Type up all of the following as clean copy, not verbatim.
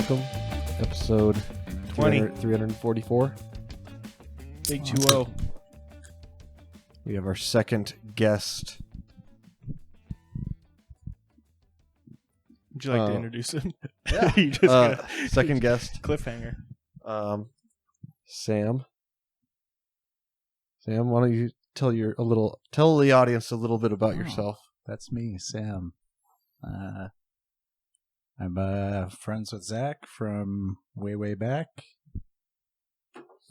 welcome. Episode 344. Big 2-0. We have our second guest. Would you like to introduce him? Yeah. You just second guest. Cliffhanger. Sam. Sam, why don't you tell the audience a little bit about yourself? That's me, Sam. I'm friends with Zach from way back.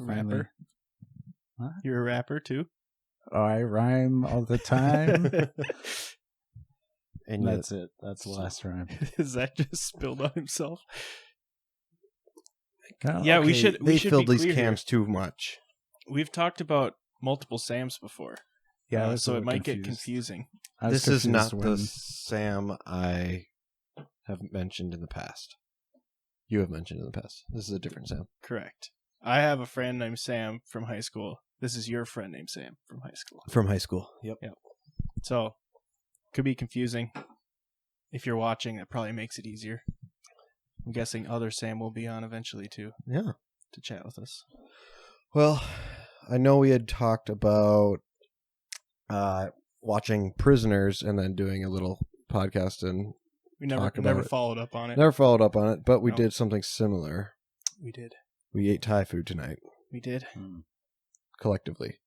Rapper. Huh? You're a rapper too? Oh, I rhyme all the time. And That's it. That's the last rhyme. Zach just spilled on himself. Oh, Yeah, we okay, should. They We should filled be these clear cans too much. here. We've talked about multiple Sams before. Yeah, I was a so it little might get confused. confusing. I was This is not confused the when- Sam I have mentioned in the past. You have mentioned in the past. This is a different Sam. Correct. I have a friend named Sam from high school. This is your friend named Sam from high school. From high school. Yep. So, could be confusing. If you're watching, that probably makes it easier. I'm guessing other Sam will be on eventually too Yeah. to chat with us. Well, I know we had talked about watching Prisoners and then doing a little podcast, and We Talk about never it. followed up on it. never followed up on it, but we No. did something similar. We did. We ate Thai food tonight, We did. collectively.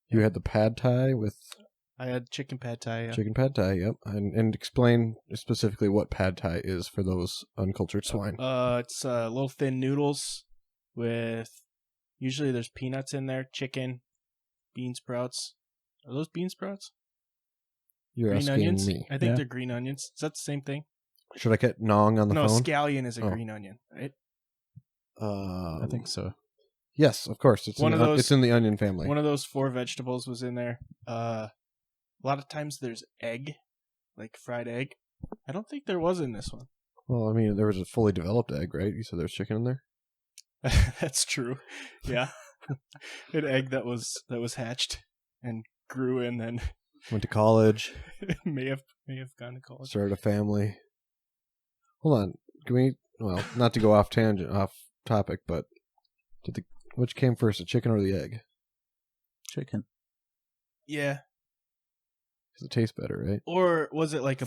You had the pad Thai with I had chicken pad thai. Yeah. chicken pad Thai, yep. And explain specifically what pad Thai is for those uncultured swine. It's little thin noodles with usually there's peanuts in there, chicken, bean sprouts. Are those bean sprouts? You're Green asking onions? me. I think Yeah. they're green onions. Is that the same thing? Should I get Nong on the No, phone? scallion is a Oh. green onion, right? I think so. Yes, of course. It's One in of the, those- It's in the onion family. One of those 4 vegetables was in there. A lot of times there's egg, like fried egg. I don't think there was in this one. Well, I mean, there was a fully developed egg, right? You said there's chicken in there. That's true. Yeah, an egg that was hatched and grew and then Went to college, may have gone to college. started a family. Hold on, can we? Well, not to go off topic, but which came first, the chicken or the egg? Chicken. Yeah, Because it tastes better, right? or was it like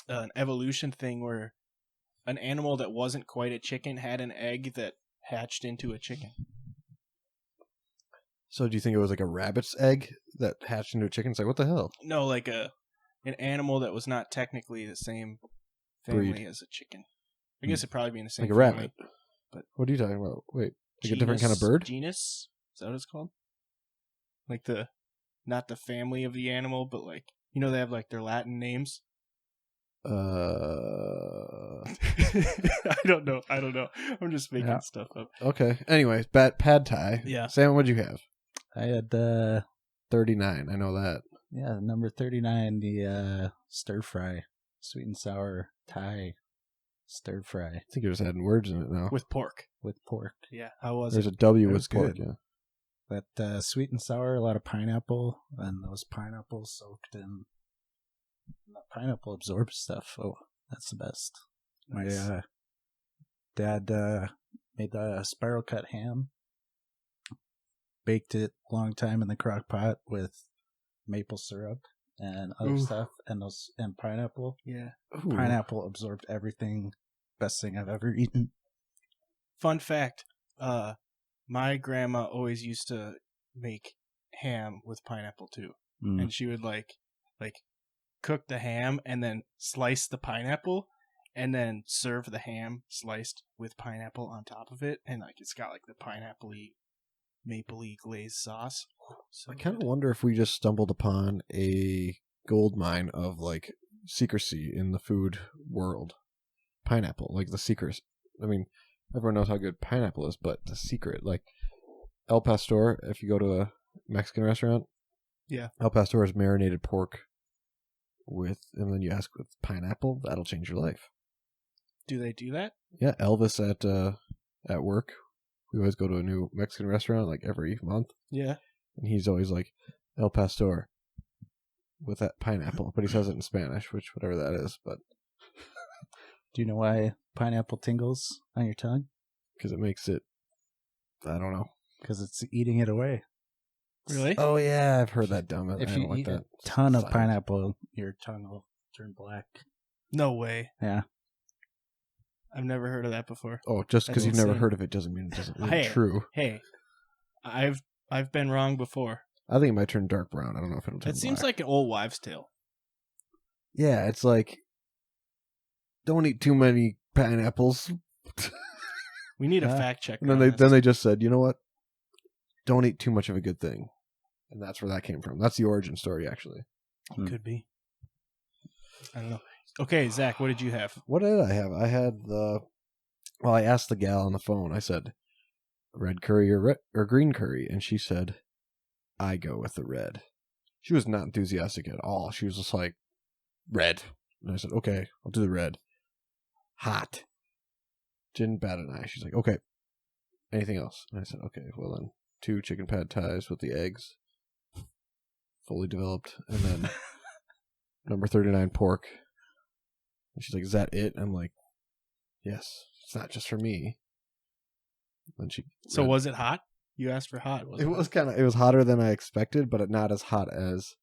an evolution thing where an animal that wasn't quite a chicken had an egg that hatched into a chicken? So, do you think it was like a rabbit's egg that hatched into a chicken? It's like, what the hell? No, like an animal that was not technically the same family Breed. as a chicken. I guess it'd probably be in the same Like a family. rabbit. But What are you talking about? Wait, like a different kind of bird? Genus? Is that what it's called? Like not the family of the animal, but like, they have like their Latin names. I don't know. I'm just making stuff up. Okay. Anyways, pad Thai. Yeah. Sam, what'd you have? I had 39. I know that. number 39, the stir fry, sweet and sour Thai stir fry I think you're just adding words in it now. With pork. with pork. Yeah. How was There's it? a W It with was pork. good. Yeah. But sweet and sour, a lot of pineapple, and those pineapples soaked in the pineapple absorbs stuff. Oh, that's the best. Nice. My dad made a spiral cut ham, baked it a long time in the crock pot with maple syrup and other Ooh. stuff, and pineapple. Yeah. Ooh. Pineapple absorbed everything. Best thing I've ever eaten. Fun fact. My grandma always used to make ham with pineapple too. And she would like cook the ham and then slice the pineapple and then serve the ham sliced with pineapple on top of it, and like it's got like the pineapple-y, maple-y glazed sauce. So I kind of good. wonder if we just stumbled upon a gold mine of like secrecy in the food world. Pineapple, like the secret. I mean, everyone knows how good pineapple is, but the secret, like El Pastor, if you go to a Mexican restaurant, Yeah. El Pastor is marinated pork and then you ask with pineapple, that'll change your life. Do they do that? Yeah, Elvis at work, we always go to a new Mexican restaurant like every month. Yeah. And he's always like, El Pastor with that pineapple. But he says it in Spanish, which whatever that is. But Do you know why pineapple tingles on your tongue? Because it makes it, I don't know. Because it's eating it away. Really? Oh, yeah, I've heard that dumb. If I you don't like eat that. a ton of Science. pineapple, your tongue will turn black. No way. Yeah. I've never heard of that before. Oh, just because That's you've never insane. heard of it doesn't mean it doesn't mean Hey. true. Hey, I've been wrong before. I think it might turn dark brown. I don't know if it'll turn It seems black. like an old wives' tale. Yeah, it's like, don't eat too many pineapples. We need a Yeah. fact check. And then they just said, you know what? Don't eat too much of a good thing. And that's where that came from. That's the origin story, actually. Could be. I don't know. Okay, Zach, what did you have? What did I have? I had I asked the gal on the phone. I said, red curry or green curry? And she said, I go with the red. She was not enthusiastic at all. She was just like, red. And I said, okay, I'll do the red. Hot. Didn't bat an eye. She's like, okay. Anything else? And I said, okay, well then, 2 chicken pad thais with the eggs. Fully developed. And then number 39 pork. And she's like, is that it? I'm like, yes. It's not just for me. And she. So was it hot? You asked for hot. It was hotter than I expected, but not as hot as.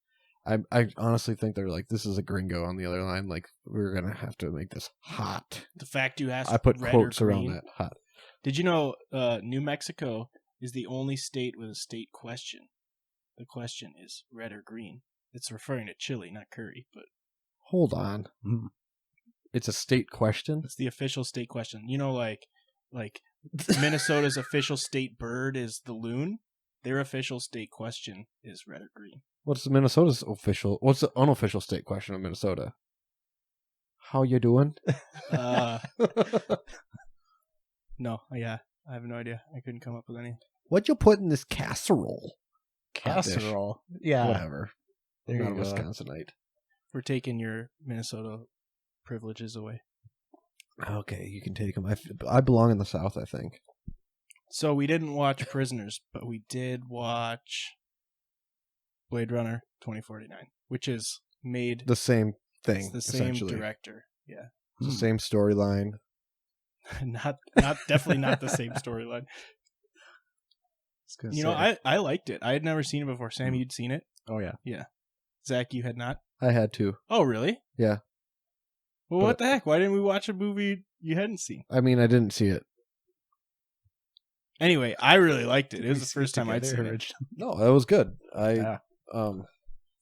I honestly think they're like, this is a gringo on the other line. Like, we're gonna have to make this hot. The fact you asked. I put red quotes or around green. that. Hot. Did you know New Mexico is the only state with a state question? The question is red or green. It's referring to chili, not curry, but Hold on. It's a state question. it's the official state question. You know, like Minnesota's official state bird is the loon. Their official state question is red or green. What's Minnesota's official? What's the unofficial state question of Minnesota? How you doing? No, yeah, I have no idea. I couldn't come up with any. What'd you put in this casserole? Casserole. Yeah. Whatever. There I'm you not a go. Wisconsinite. We're taking your Minnesota privileges away. Okay, you can take them. I belong in the South, I think. So we didn't watch Prisoners, but we did watch Blade Runner 2049, which is made The same thing. it's the same essentially. director. Yeah, It's the same storyline. not definitely not the same storyline. You know, I liked it. I had never seen it before. Sam, you'd seen it? Oh, yeah. Zach, you had not? I had to. Oh, really? Yeah. Well, what the heck? Why didn't we watch a movie you hadn't seen? I mean, I didn't see it. Anyway, I really liked it. It was the first time I'd seen it. No, that was good. Yeah.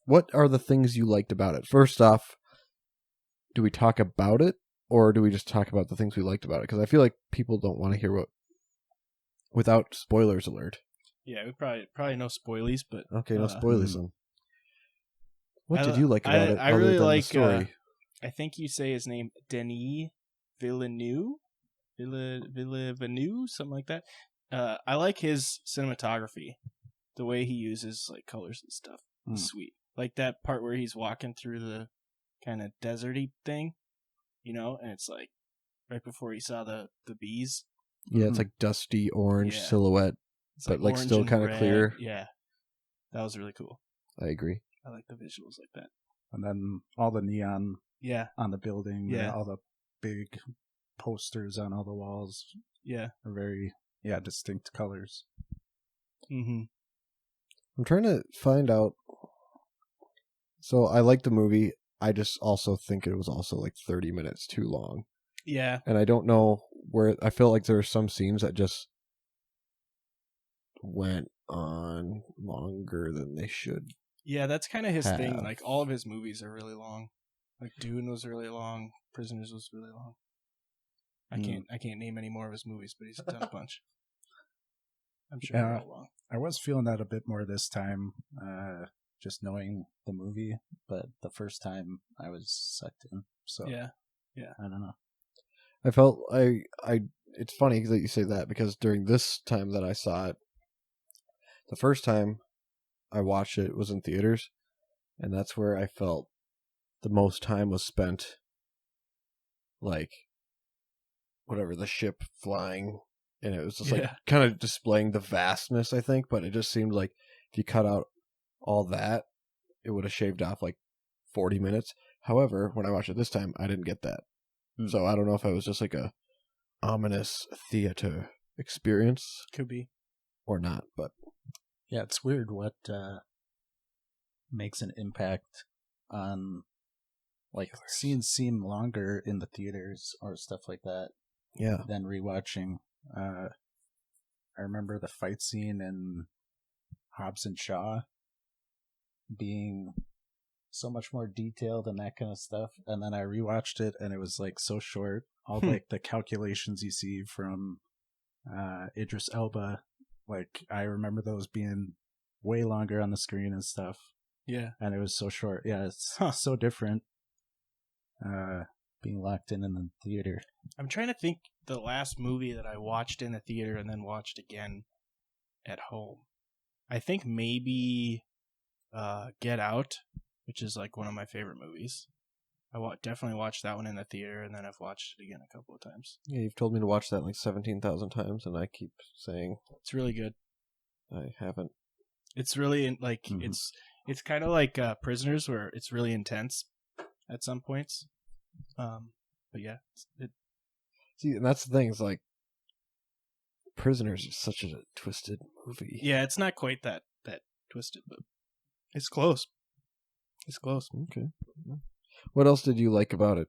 What are the things you liked about it? First off, do we talk about it, or do we just talk about the things we liked about it? Because I feel like people don't want to hear without spoilers alert. Yeah, we probably no spoilies, but Okay, no spoilers then. What did you like I about it? I other really than like. the story? I think you say his name, Denis Villeneuve, Villeneuve, something like that. I like his cinematography, the way he uses like colors and stuff. It's sweet, like that part where he's walking through the kind of deserty thing, you know, and it's like right before he saw the bees. Yeah, it's like dusty orange silhouette, It's but like orange still and kind of red. clear. Yeah, that was really cool. I agree. I like the visuals like that. And then all the neon Yeah, on the building. Yeah. All the big posters on all the walls yeah. are very, distinct colors. Mm-hmm. I'm trying to find out. So I like the movie. I just also think it was also like 30 minutes too long. Yeah. And I don't know where. I feel like there are some scenes that just went on longer than they should. Yeah, that's kind of his thing. Have. Like all of his movies are really long. Like Dune was really long. Prisoners was really long. I can't name any more of his movies, but he's done a bunch. I'm sure they're all long. I was feeling that a bit more this time, just knowing the movie, but the first time I was sucked in. So Yeah. I don't know. I felt it's funny that you say that, because during this time that I saw it, the first time I watched it was in theaters, and that's where I felt the most time was spent, like, whatever, the ship flying, and it was just like kind of displaying the vastness, I think, but it just seemed like if you cut out all that, it would have shaved off like 40 minutes. However, when I watched it this time, I didn't get that. So I don't know if it was just like a ominous theater experience Could be. or not, but Yeah, it's weird what makes an impact on like scenes seem longer in the theaters or stuff like that yeah. than rewatching. I remember the fight scene in Hobbs and Shaw being so much more detailed and that kind of stuff, and then I rewatched it and it was like so short. All like the calculations you see from Idris Elba, like I remember those being way longer on the screen and stuff. Yeah. And it was so short. Yeah, it's so different being locked in the theater. I'm trying to think the last movie that I watched in the theater and then watched again at home. I think maybe Get Out, which is like one of my favorite movies. I definitely watched that one in the theater, and then I've watched it again a couple of times. Yeah, you've told me to watch that like 17,000 times, and I keep saying It's really good. I haven't. It's really like it's kind of like Prisoners, where it's really intense at some points. But yeah, See, and that's the thing. Is like Prisoners is such a twisted movie. yeah, it's not quite that twisted, but it's close. It's close. Okay. What else did you like about it?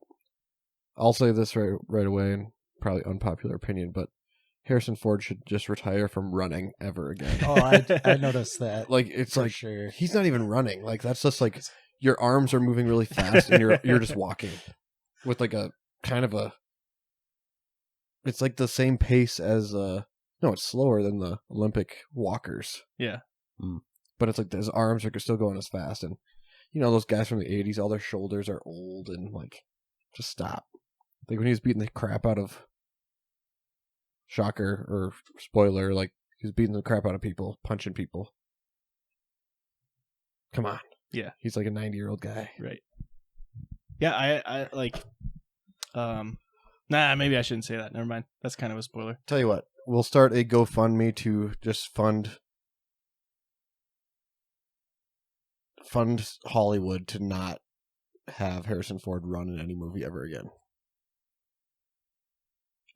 I'll say this right away, and probably unpopular opinion, but Harrison Ford should just retire from running ever again. Oh, I noticed that. Like it's for like sure. He's not even running. Like that's just like your arms are moving really fast, and you're just walking with like a kind of a. It's like the same pace as no, it's slower than the Olympic walkers. Yeah. But it's like his arms are still going as fast, and you know those guys from the 80s, all their shoulders are old, and like, just stop. Like when he was beating the crap out of, shocker or spoiler, like he was beating the crap out of people, punching people. Come on. Yeah. He's like a 90-year-old guy. Right. Yeah, I like maybe I shouldn't say that. Never mind. That's kind of a spoiler. Tell you what, we'll start a GoFundMe to just fund Hollywood to not have Harrison Ford run in any movie ever again.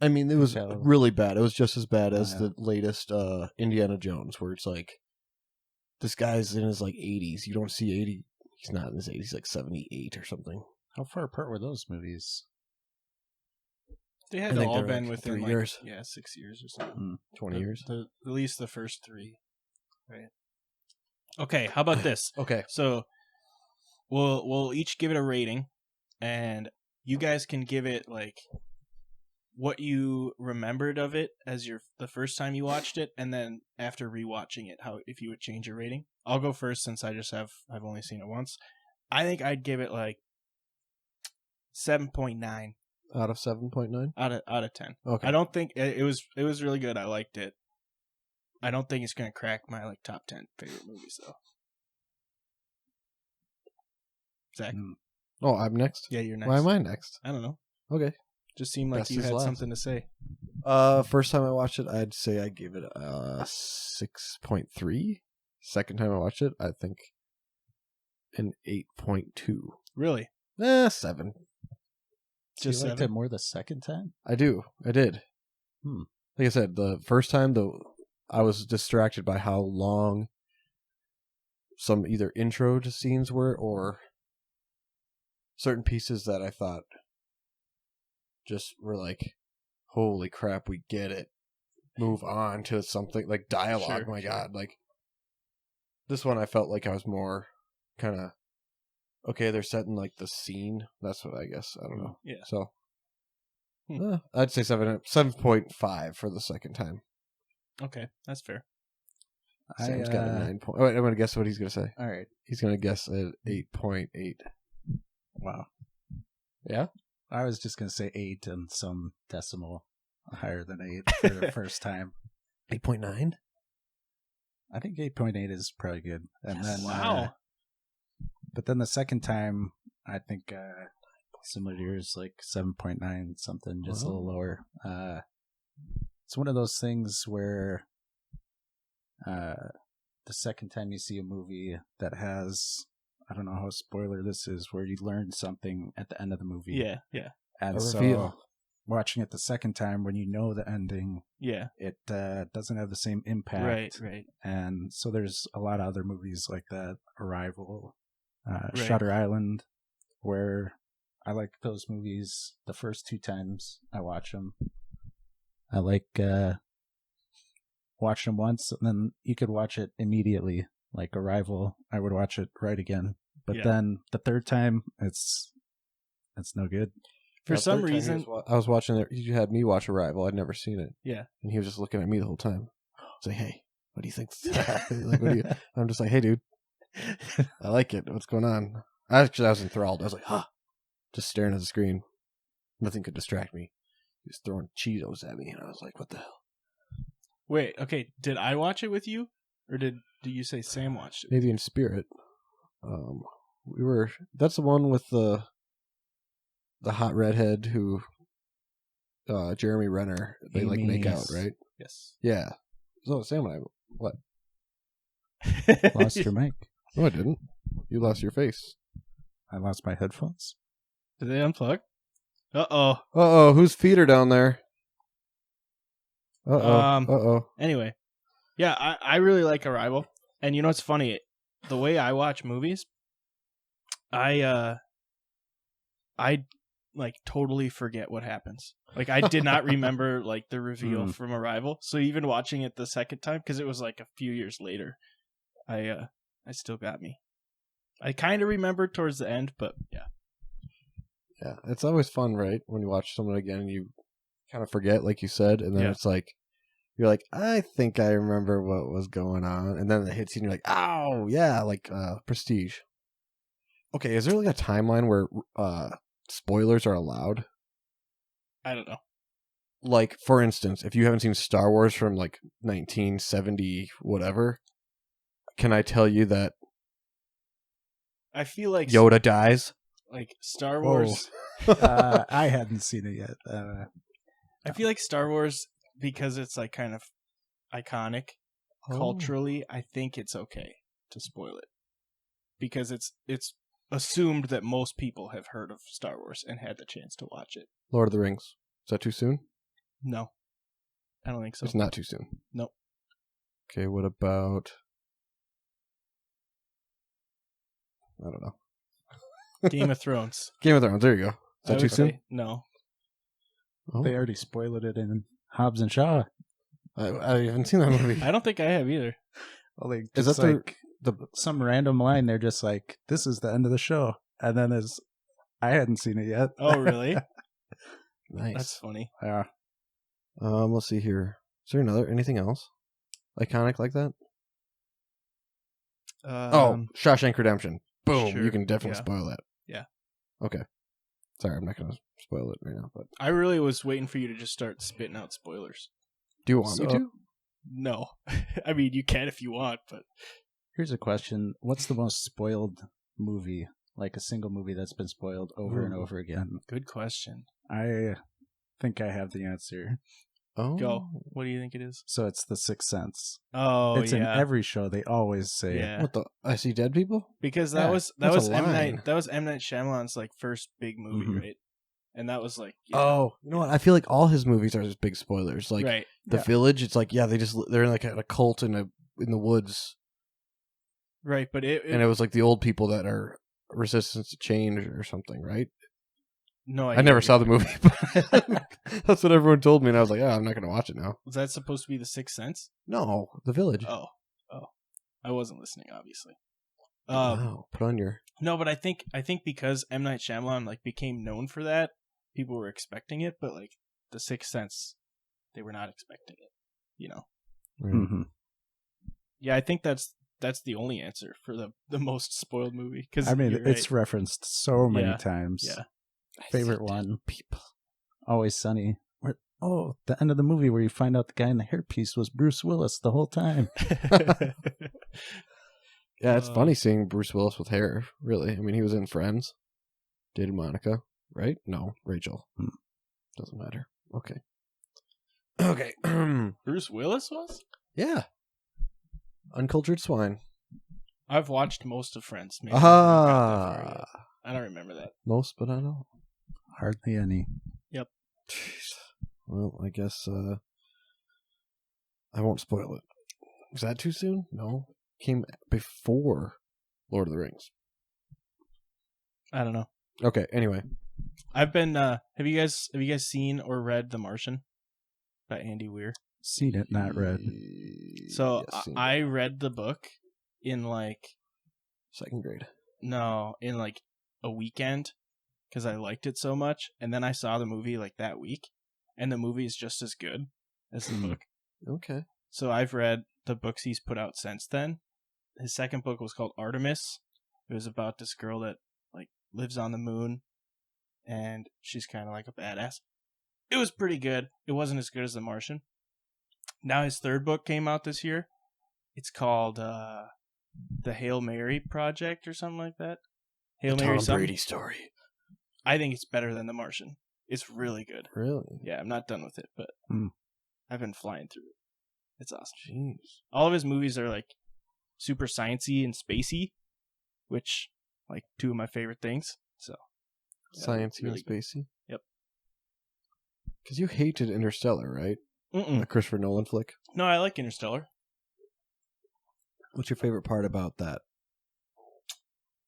I mean, it was really bad. It was just as bad as the latest Indiana Jones, where it's like, this guy's in his like 80s. You don't see 80. He's not in his 80s. He's like 78 or something. How far apart were those movies? They had all been like within 3 like, years. 6 years or something. 20 years. At least the first 3. Right. Okay, how about this? Okay. So we'll each give it a rating, and you guys can give it like what you remembered of it as the first time you watched it, and then after rewatching it, how if you would change your rating. I'll go first since I've only seen it once. I think I'd give it like 7.9 out of 7.9 out of 10. Okay. I don't think it was really good. I liked it. I don't think it's gonna crack my like top 10 favorite movies though. Zach? Oh, I'm next? Yeah, you're next. Why am I next? I don't know. Okay. Just seemed like Best you is had last. something to say. First time I watched it, I'd say I gave it a 6.3. Second time I watched it, I think an 8.2. Really? 7. Just liked it more the second time? I did. Like I said, the first time, I was distracted by how long some either intro to scenes were or certain pieces that I thought just were like, holy crap, we get it. Move on to something like dialogue. Sure, God. Like, this one I felt like I was more kind of, okay, they're setting like the scene. That's what I guess. I don't know. Yeah. So, I'd say 7.5 for the second time. Okay, that's fair. Sam's got a 9 point. Oh, wait, I'm going to guess what he's going to say. All right. He's going to guess at 8.8. Wow. Yeah? I was just going to say 8 and some decimal higher than 8 for the first time. 8.9? I think 8.8 is probably good. And then Wow. But then the second time, I think similar to yours, like 7.9 something, just a little lower. It's one of those things where the second time you see a movie that has, I don't know how spoiler this is, where you learn something at the end of the movie. Yeah. And A so reveal. watching it the second time when you know the ending, Yeah. it doesn't have the same impact. Right. And so there's a lot of other movies like that, Arrival, Right. Shutter Island, where I like those movies the first 2 times I watch them. I like watch them once, and then you could watch it immediately. Like Arrival, I would watch it right again. But then the third time, it's no good. For some reason, I was watching it. You had me watch Arrival. I'd never seen it. Yeah. And he was just looking at me the whole time. It's like, hey, what do you think? Like, what do you? I'm just like, hey, dude, I like it. What's going on? I was enthralled. I was like, huh, just staring at the screen. Nothing could distract me. He was throwing Cheetos at me, and I was like, what the hell? wait, okay, did I watch it with you? Or did you say Sam watched it? Maybe in spirit. That's the one with the hot redhead who Jeremy Renner, they like make out, right? Yes. Yeah. So Sam and I, what? Lost your mic. No, I didn't. You lost your face. I lost my headphones. Did they unplug? Uh-oh. Whose feet are down there? Uh-oh. Anyway. Yeah, I really like Arrival. And you know what's funny? The way I watch movies, I like totally forget what happens. Like I did not remember like the reveal from Arrival. So even watching it the second time, because it was like a few years later, I still got me. I kind of remembered towards the end, but yeah. Yeah, it's always fun, right? When you watch someone again and you kind of forget, like you said, and then it's like, you're like, I think I remember what was going on. And then it hits you and you're like, oh, yeah, like Prestige. Okay, is there like a timeline where spoilers are allowed? I don't know. Like, for instance, if you haven't seen Star Wars from like 1970 whatever, can I tell you that I feel like Yoda dies? Like Star Wars. I hadn't seen it yet. I feel like Star Wars, because it's like kind of iconic culturally, I think it's okay to spoil it. Because it's assumed that most people have heard of Star Wars and had the chance to watch it. Lord of the Rings. Is that too soon? No. I don't think so. It's not too soon. Nope. Okay, what about... I don't know. Game of Thrones. Game of Thrones, there you go. Is that too soon? No. Oh. They already spoiled it in Hobbs and Shaw. I haven't seen that movie. I don't think I have either. Well, is that like some random line? They're just like, "This is the end of the show," and then I hadn't seen it yet. Oh, really? Nice. That's funny. Yeah. Let's see here. Is there anything else iconic like that? Shawshank Redemption. Boom. Sure. You can definitely spoil that. Yeah. Okay. Sorry, I'm not going to spoil it right now. But I really was waiting for you to just start spitting out spoilers. do you want me to? No. I mean, you can if you want, but... Here's a question. What's the most spoiled movie? Like a single movie that's been spoiled over and over again? Good question. I think I have the answer. Oh. Go. What do you think it is? So it's The Sixth Sense. Oh, it's in every show. They always say, Yeah. What the? I see dead people? Because Yeah, that was a M. line. Night Shyamalan's like first big movie, right? And that was like Oh, you know what? I feel like all his movies are just big spoilers. Like right. The Village, it's like, they're in like a cult in the woods. Right, but and it was like the old people that are resistant to change or something, right? No, I never saw the movie, but that's what everyone told me, and I was like, I'm not going to watch it now. Was that supposed to be The Sixth Sense? No, The Village. Oh. I wasn't listening, obviously. Wow, put on your... No, but I think because M. Night Shyamalan like became known for that, people were expecting it, but like The Sixth Sense, they were not expecting it, you know? Mm-hmm. Yeah, I think that's the only answer for the most spoiled movie. Cause I mean, right. it's referenced so many times. Yeah. Favorite one. People. Always Sunny. The end of the movie where you find out the guy in the hairpiece was Bruce Willis the whole time. Yeah, it's funny seeing Bruce Willis with hair, really. I mean, he was in Friends. Dated Monica, right? No, Rachel. Doesn't matter. Okay. Bruce Willis was? Yeah. Uncultured swine. I've watched most of Friends. Maybe I don't remember that. Most, but not all. Hardly any. Jeez. Well, I guess I won't spoil it. Was that too soon? No. Came before Lord of the Rings. I don't know. Okay, anyway. I've been have you guys seen or read The Martian by Andy Weir? Seen it, not read. So Yes, I read the book in like second grade. No, in like a weekend because I liked it so much, and then I saw the movie like that week, and the movie is just as good as the book. Okay. So I've read the books he's put out since then. His second book was called Artemis. It was about this girl that like lives on the moon, and she's kind of like a badass. It was pretty good. It wasn't as good as The Martian. Now his third book came out this year. It's called The Hail Mary Project or something like that. Hail Mary Tom Brady story. I think it's better than The Martian. It's really good. Really? Yeah, I'm not done with it, but I've been flying through it. It's awesome. Jeez. All of his movies are like super sciencey and spacey, which like two of my favorite things. So Sciencey really and spacey? Yep. Because you hated Interstellar, right? Mm-mm. The Christopher Nolan flick. No, I like Interstellar. What's your favorite part about that?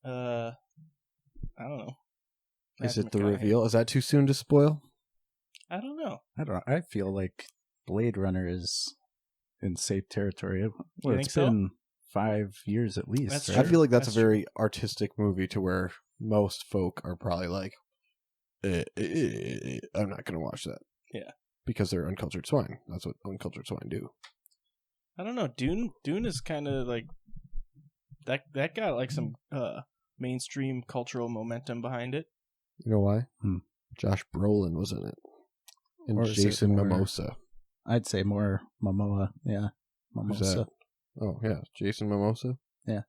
I don't know. Is Matthew it the McConaughey. reveal? Is that too soon to spoil? I don't know. I feel like Blade Runner is in safe territory. Well, think it's so? been 5 years at least. That's right? I feel like that's That's a very artistic movie to where most folk are probably like, I'm not going to watch that. Yeah. Because they're uncultured swine. That's what uncultured swine do. I don't know. Dune is kind of like that got like some mainstream cultural momentum behind it. You know why? Josh Brolin was in it. And Or is it Jason more- Momoa. I'd say more Momoa. Yeah. Who's Momoa. that? Oh, yeah. Jason Momoa? Yeah.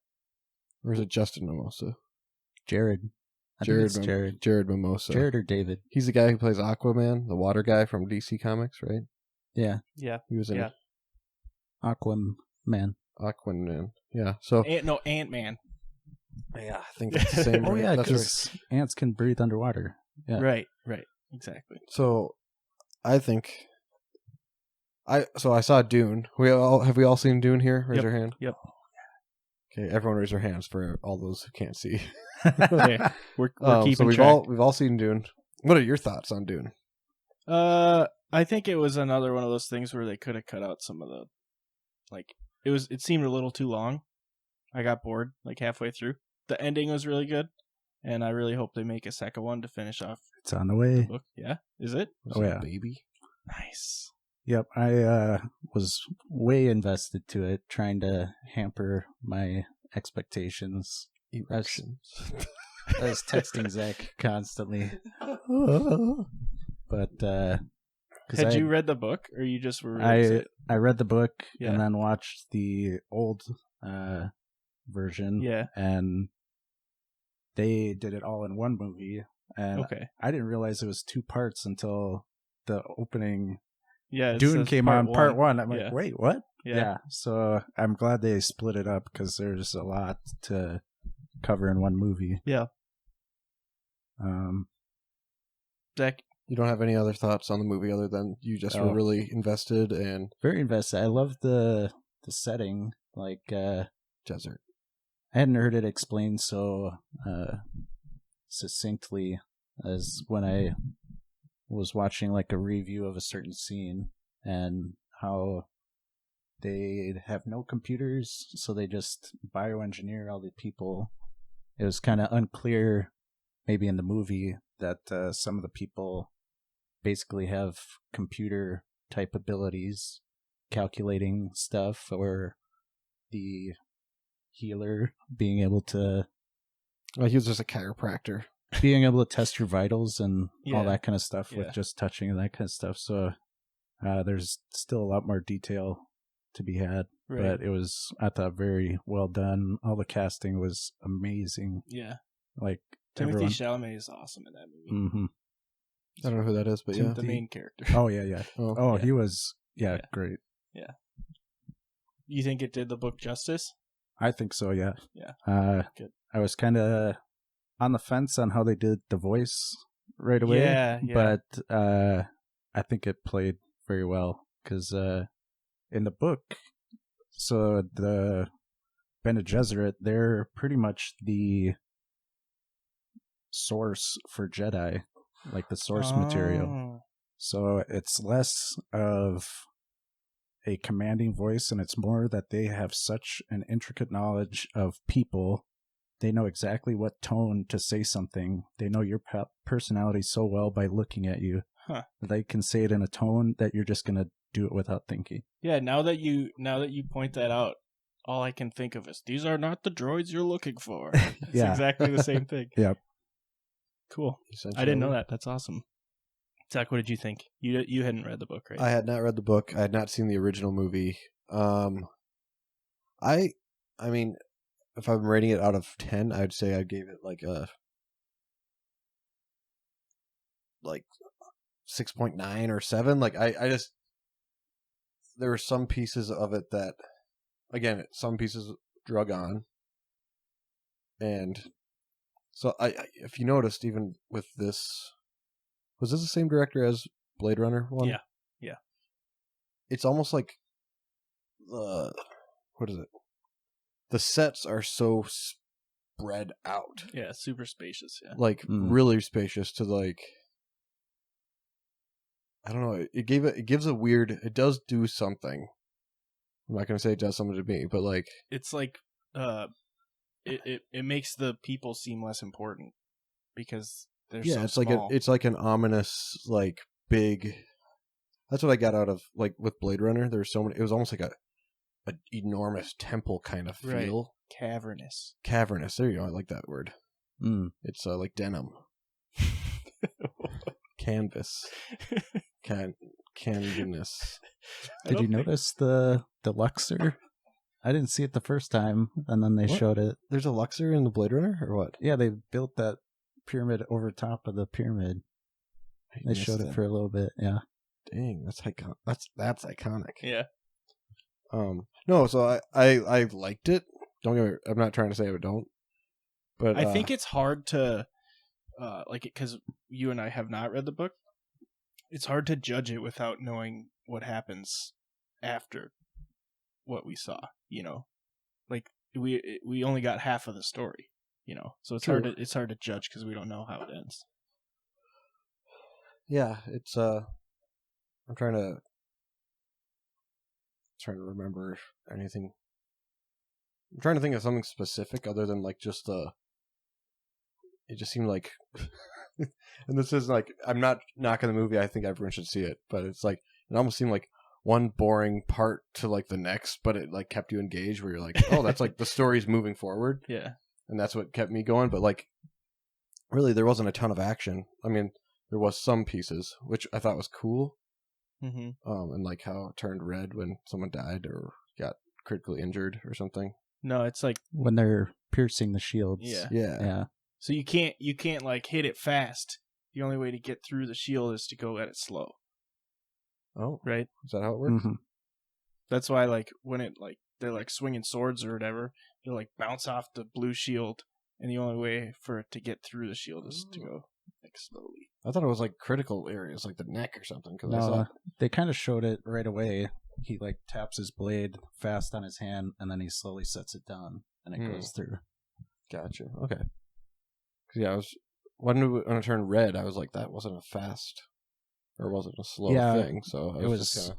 Or is it Justin Momoa? Jared. I think it's Jared. Jared Momoa. Jared or David. He's the guy who plays Aquaman, the water guy from DC Comics, right? Yeah. Yeah. He was in Yeah. Aquaman. Aquaman. Yeah. So Ant-Man. yeah, I think that's the same. Oh, right? yeah, That's because ants can breathe underwater. Yeah. Right. Exactly. So I think I saw Dune. Have we all seen Dune here? Raise Yep. your hand. Yep. Okay, everyone raise their hands for all those who can't see. Okay. We're keeping so track. we've all seen Dune. What are your thoughts on Dune? I think it was another one of those things where they could have cut out some of the, like, it seemed a little too long. I got bored like halfway through. The ending was really good, and I really hope they make a second one to finish off It's on the the way. book. Yeah, is it? Was Oh, it yeah. Baby. Nice. Yep. I was way invested to it, trying to hamper my expectations. Erections. I was texting Zach constantly. But Had you read the book, or you just were really excited? I read the book Yeah. and then watched the old version. Yeah. And they did it all in one movie. And Okay. I didn't realize it was 2 parts until the opening. Yeah. it Dune says came on part 1. I'm like, Yeah. wait, what? Yeah. So I'm glad they split it up because there's a lot to cover in one movie. Yeah. Zach, You don't have any other thoughts on the movie other than you just Oh. were really invested and Very invested. I love the setting. Like desert. I hadn't heard it explained so succinctly as when I was watching like a review of a certain scene and how they have no computers, so they just bioengineer all the people. It was kind of unclear, maybe in the movie, that some of the people basically have computer type abilities, calculating stuff, or the healer being able to He was just a chiropractor. test your vitals and Yeah. all that kind of stuff Yeah. with just touching and that kind of stuff. So there's still a lot more detail to be had, right. but it was, I thought, very well done. All the casting was amazing. Yeah. Like Timothy everyone. Chalamet is awesome in that movie. Mm-hmm. I don't know who that is, but yeah. The main character. Oh yeah. Oh, Yeah. he was Yeah. great. You think it did the book justice? I think so. Yeah. Yeah. Uh, Good. I was kind of on the fence on how they did the voice right away. Yeah. But I think it played very well because in the book, so the Bene Gesserit, they're pretty much the source for Jedi, like the source material. So it's less of a commanding voice, and it's more that they have such an intricate knowledge of people. They know exactly what tone to say something. They know your personality so well by looking at you. Huh. They can say it in a tone that you're just gonna do it without thinking. Yeah, now that you point that out, all I can think of is these are not the droids you're looking for. It's exactly the same thing. Yep. Cool. I didn't know that. That's awesome. Zach, what did you think? You hadn't read the book, right? I had not read the book. I had not seen the original movie. I mean, if I'm rating it out of 10, I'd say I gave it like a 6.9 or 7. Like I just, there were some pieces of it that, again, some pieces drug on, and so I if you noticed, even with this, was this the same director as Blade Runner one? Yeah. It's almost like what is it? The sets are so spread out. Yeah, super spacious. Yeah, Like really spacious to like. I don't know. It gives a weird. It does do something. I'm not gonna say it does something to me, but like it's like it makes the people seem less important because they're so it's small. it's like an ominous like big. That's what I got out of like with Blade Runner. There's so many. It was almost like a enormous temple kind of feel. Right. Cavernous. There you go. I like that word. It's like denim. Canvas. Canvas. Did you notice the Luxor? I didn't see it the first time, and then they showed it. There's a Luxor in the Blade Runner, or what? Yeah, they built that pyramid over top of the pyramid. They showed it for a little bit. Yeah. Dang, that's iconic. That's iconic. Yeah. No, so I liked it. Don't get me. I'm not trying to say I don't, but I think it's hard to like it because you and I have not read the book. It's hard to judge it without knowing what happens after what we saw. You know, like we only got half of the story. You know, so it's hard to judge because we don't know how it ends. Yeah, it's I'm trying to remember anything. I'm trying to think of something specific other than like just it just seemed like and this is like, I'm not knocking the movie, I think everyone should see it, but it's like it almost seemed like one boring part to like the next, but it like kept you engaged where you're like, oh, that's like the story's moving forward. Yeah. And that's what kept me going, but like really there wasn't a ton of action. I mean, there was some pieces which I thought was cool. Mm-hmm. And like how it turned red when someone died or got critically injured or something. No, it's like when they're piercing the shields. Yeah. So you can't like hit it fast. The only way to get through the shield is to go at it slow. Oh, right. Is that how it works? Mm-hmm. That's why like when it like they're like swinging swords or whatever, they'll like bounce off the blue shield, and the only way for it to get through the shield is to go like slowly. I thought it was like critical areas, like the neck or something. Cause no, they kind of showed it right away. He like taps his blade fast on his hand, and then he slowly sets it down, and it goes through. Gotcha. Okay. Cause yeah, when it turned red, I was like, that wasn't a fast, or wasn't a slow thing. So it was just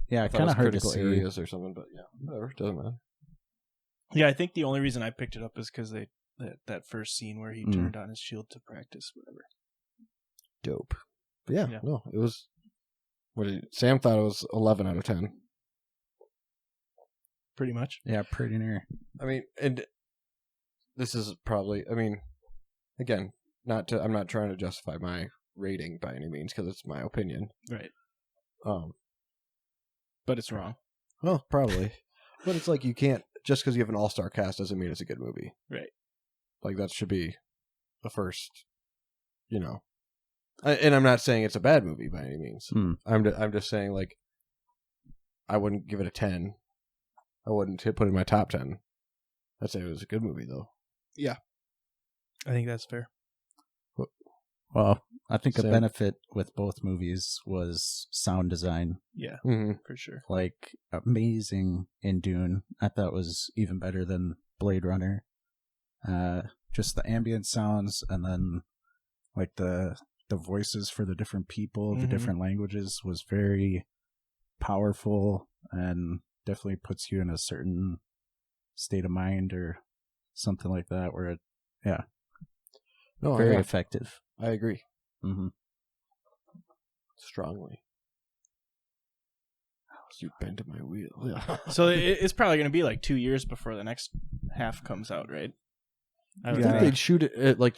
kind of hard to critical see. areas or something. But yeah, whatever, doesn't matter. Yeah, I think the only reason I picked it up is because that first scene where he turned on his shield to practice whatever. Dope. But yeah, no, it was. Sam thought it was 11 out of 10. Pretty much. Yeah, pretty near. I mean, and this is probably. I mean, again, I'm not trying to justify my rating by any means because it's my opinion. Right. But it's wrong. Well, probably. But it's like you can't just because you have an all-star cast doesn't mean it's a good movie. Right. Like that should be the first. You know. And I'm not saying it's a bad movie by any means. I'm just saying, like, I wouldn't give it a 10. I wouldn't put it in my top 10. I'd say it was a good movie, though. Yeah. I think that's fair. What Well, I think a Same. benefit with both movies was sound design. Yeah, for sure. Like, amazing in Dune. I thought was even better than Blade Runner. Just the ambient sounds, and then like the voices for the different people, the different languages was very powerful, and definitely puts you in a certain state of mind or something like that, where very effective. I agree. Mm-hmm. Strongly. You bend to my wheel. Yeah. So it's probably going to be like 2 years before the next half comes out, right? I think they'd shoot it like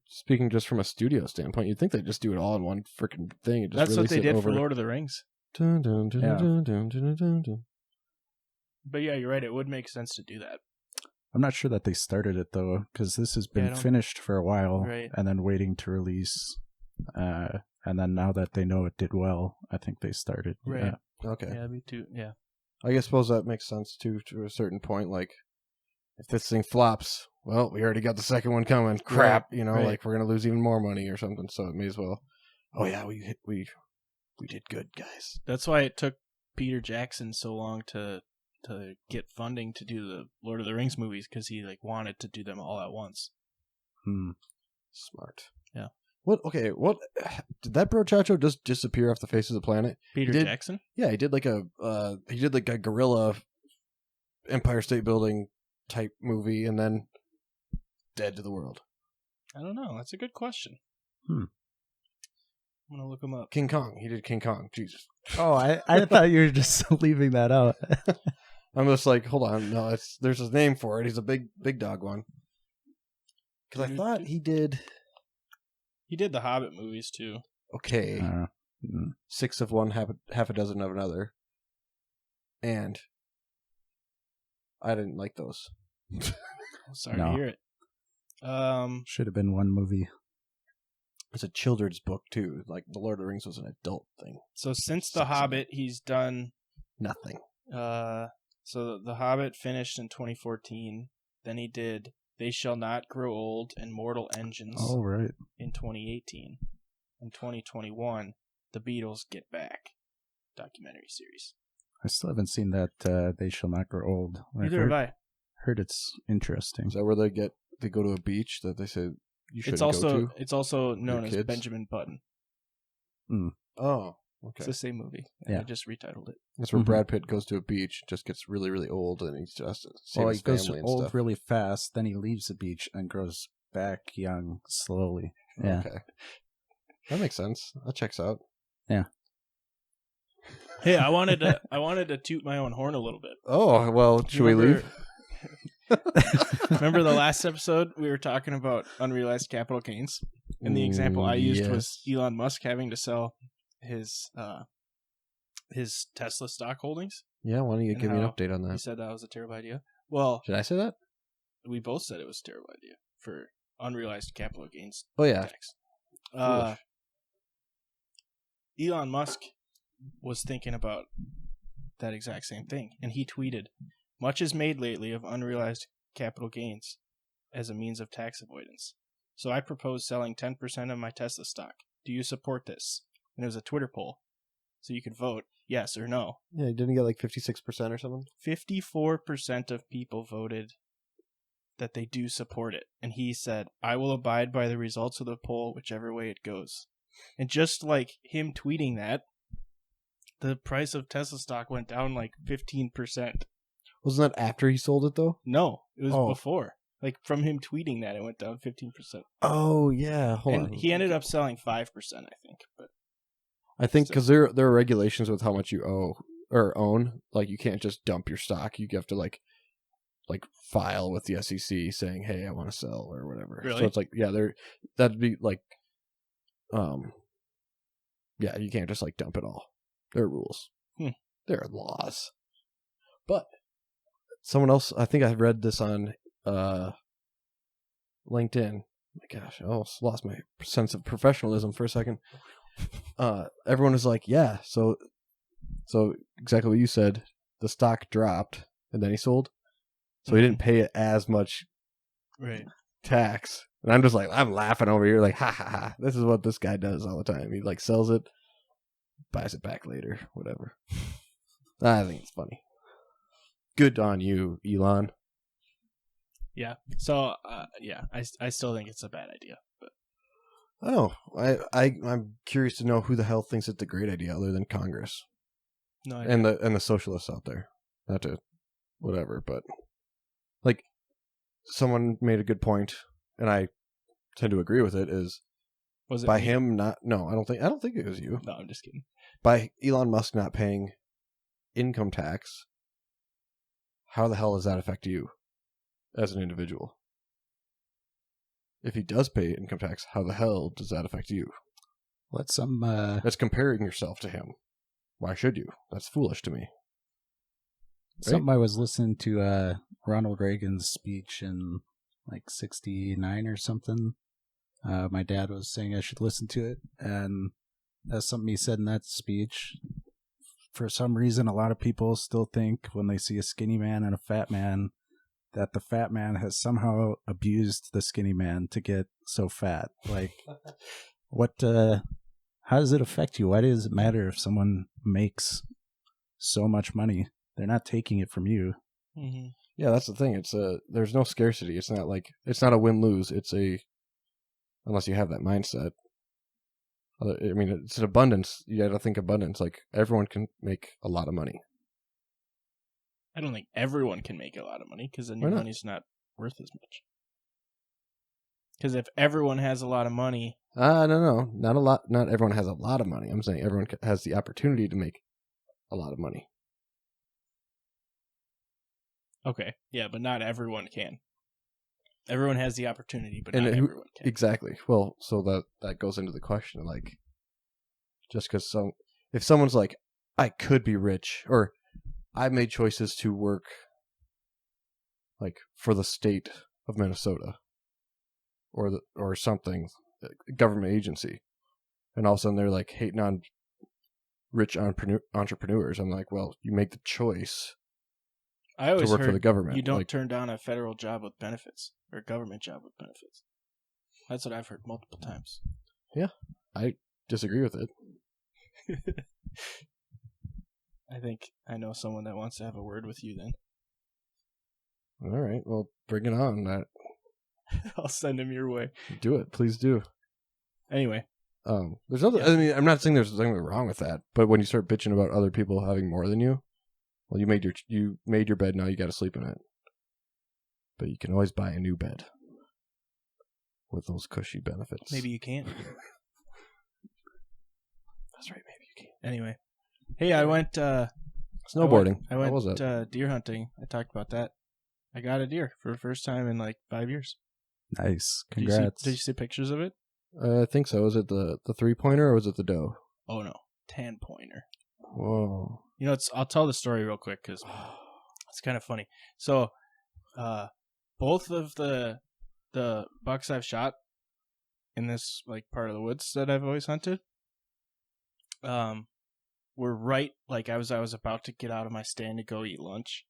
speaking just from a studio standpoint, you'd think they'd just do it all in one freaking thing. And just That's what they did over. for Lord of the Rings. Dun, dun, dun, dun, dun, dun, dun, dun. But yeah, you're right. It would make sense to do that. I'm not sure that they started it, though, because this has been finished for a while, right. And then waiting to release. And then now that they know it did well, I think they started. Right. Yeah. Okay. Yeah, me too. Yeah. I suppose that makes sense, too, to a certain point. Like, if this thing flops, well, we already got the second one coming. Crap, like we're going to lose even more money or something, so it may as well. Oh, yeah, we did good, guys. That's why it took Peter Jackson so long to get funding to do the Lord of the Rings movies, because he wanted to do them all at once. Smart. Yeah. What did that brochacho just disappear off the face of the planet? Peter Jackson? Yeah, he did like a guerrilla Empire State Building type movie, and then dead to the world. I don't know. That's a good question. I'm gonna look him up. King Kong. He did King Kong. Jesus. Oh, I thought you were just leaving that out. I'm just like, hold on. No, there's a name for it. He's a big dog one. Because I thought he did. He did the Hobbit movies too. Okay. 6 of one, half a dozen of another. And I didn't like those. Sorry to hear it. Should have been one movie. It's a children's book too. Like The Lord of the Rings was an adult thing. So since The Hobbit, he's done nothing. So The Hobbit finished in 2014. Then he did They Shall Not Grow Old and Mortal Engines. Oh, right. In 2018. In 2021, The Beatles Get Back documentary series. I still haven't seen that They Shall Not Grow Old. Neither have I. Heard it's interesting. Is that where they go to a beach that they say you shouldn't go to? It's also known as Benjamin Button. Oh, okay. It's the same movie. They just retitled it. That's where Brad Pitt goes to a beach, just gets really, really old, and he's just he goes old really fast, then he leaves the beach and grows back young slowly. Yeah. Okay. That makes sense. That checks out. Yeah. Hey, I wanted to toot my own horn a little bit. Oh, well, should we leave? Remember the last episode we were talking about unrealized capital gains, and the example I used was Elon Musk having to sell his Tesla stock holdings. Yeah, why don't you give me an update on that? He said that was a terrible idea. Well, did I say that? We both said it was a terrible idea for unrealized capital gains. Oh yeah. Tax. Elon Musk was thinking about that exact same thing, and he tweeted, "Much is made lately of unrealized capital gains as a means of tax avoidance. So I propose selling 10% of my Tesla stock. Do you support this?" And it was a Twitter poll, so you could vote yes or no. Yeah, didn't he get like 56% or something? 54% of people voted that they do support it, and he said, "I will abide by the results of the poll, whichever way it goes." And just like him tweeting that, the price of Tesla stock went down like 15%. Wasn't that after he sold it, though? No, it was before. Like, from him tweeting that, it went down 15%. Oh, yeah. Hold on. He ended up selling 5%, I think. But I think because there are regulations with how much you owe or own. Like, you can't just dump your stock. You have to, like file with the SEC saying, hey, I want to sell or whatever. Really? So it's like, yeah, that'd be like, yeah, you can't just, like, dump it all. There are rules. There are laws. But someone else, I think I read this on LinkedIn. My gosh, I almost lost my sense of professionalism for a second. Everyone was like, yeah, so exactly what you said. The stock dropped, and then he sold. So he didn't pay as much tax And I'm just like, I'm laughing over here like, ha ha ha. This is what this guy does all the time. He like sells it, buys it back later, whatever. I think it's funny. Good on you, Elon. Yeah. So, I still think it's a bad idea. But I don't know. I'm curious to know who the hell thinks it's a great idea other than Congress no, and the socialists out there. Not to whatever, but like someone made a good point, and I tend to agree with it. Is was it by me? him not? No, I don't think it was you. No, I'm just kidding. By Elon Musk not paying income tax. How the hell does that affect you as an individual? If he does pay income tax, how the hell does that affect you? What's some That's comparing yourself to him. Why should you? That's foolish to me. something I was listening to Ronald Reagan's speech in like 69 or something. My dad was saying I should listen to it, and that's something he said in that speech. For some reason, a lot of people still think when they see a skinny man and a fat man that the fat man has somehow abused the skinny man to get so fat. Like, what? How does it affect you? Why does it matter if someone makes so much money? They're not taking it from you. Mm-hmm. Yeah, that's the thing. It's there's no scarcity. It's not a win-lose. Unless you have that mindset. I mean, it's an abundance. You got to think abundance. Like, everyone can make a lot of money. I don't think everyone can make a lot of money because then Why your not? money's not worth as much. Because if everyone has a lot of money, No, not a lot. Not everyone has a lot of money. I'm saying everyone has the opportunity to make a lot of money. okay, yeah, but not everyone can. Everyone has the opportunity, but And not who- everyone can. Exactly. Well, so that goes into the question, like, just because if someone's like, I could be rich, or I made choices to work, like, for the state of Minnesota, or something, government agency, and all of a sudden they're like hating on rich entrepreneurs. I'm like, well, you make the choice I always to work heard for the government. you don't Like, turn down a federal job with benefits or a government job with benefits. That's what I've heard multiple times. I disagree with it. I think I know someone that wants to have a word with you then. All right, well, bring it on. I'll send him your way. Do it, please do. Anyway, There's nothing. Yeah. I mean, I'm not saying there's something wrong with that, but when you start bitching about other people having more than you, well, you made your bed. Now you got to sleep in it. But you can always buy a new bed with those cushy benefits. maybe you can't. That's right. Maybe you can. Anyway, hey, I went Snowboarding. I How was went that? deer hunting. I talked about that. I got a deer for the first time in like 5 years. Nice. Did Congrats. you see pictures of it? I think so. Was it the 3-pointer or was it the doe? Oh no, 10-pointer. Whoa. You know, I'll tell the story real quick because it's kind of funny. So, both of the bucks I've shot in this like part of the woods that I've always hunted, were right like I was about to get out of my stand to go eat lunch.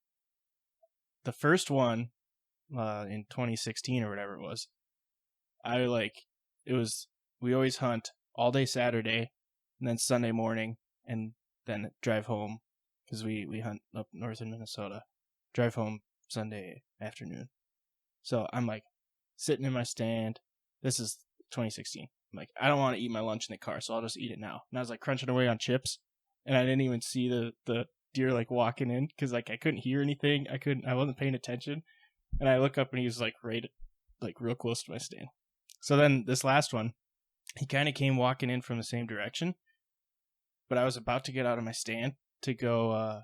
The first one, in 2016 or whatever it was, we always hunt all day Saturday, and then Sunday morning, and then drive home because we hunt up north in Minnesota. Drive home Sunday afternoon. So I'm like sitting in my stand. This is 2016. I'm like, I don't want to eat my lunch in the car, so I'll just eat it now. And I was like crunching away on chips, and I didn't even see the deer like walking in because like I couldn't hear anything. I wasn't paying attention, and I look up and he was like real close to my stand. So then this last one, he kind of came walking in from the same direction, but I was about to get out of my stand to go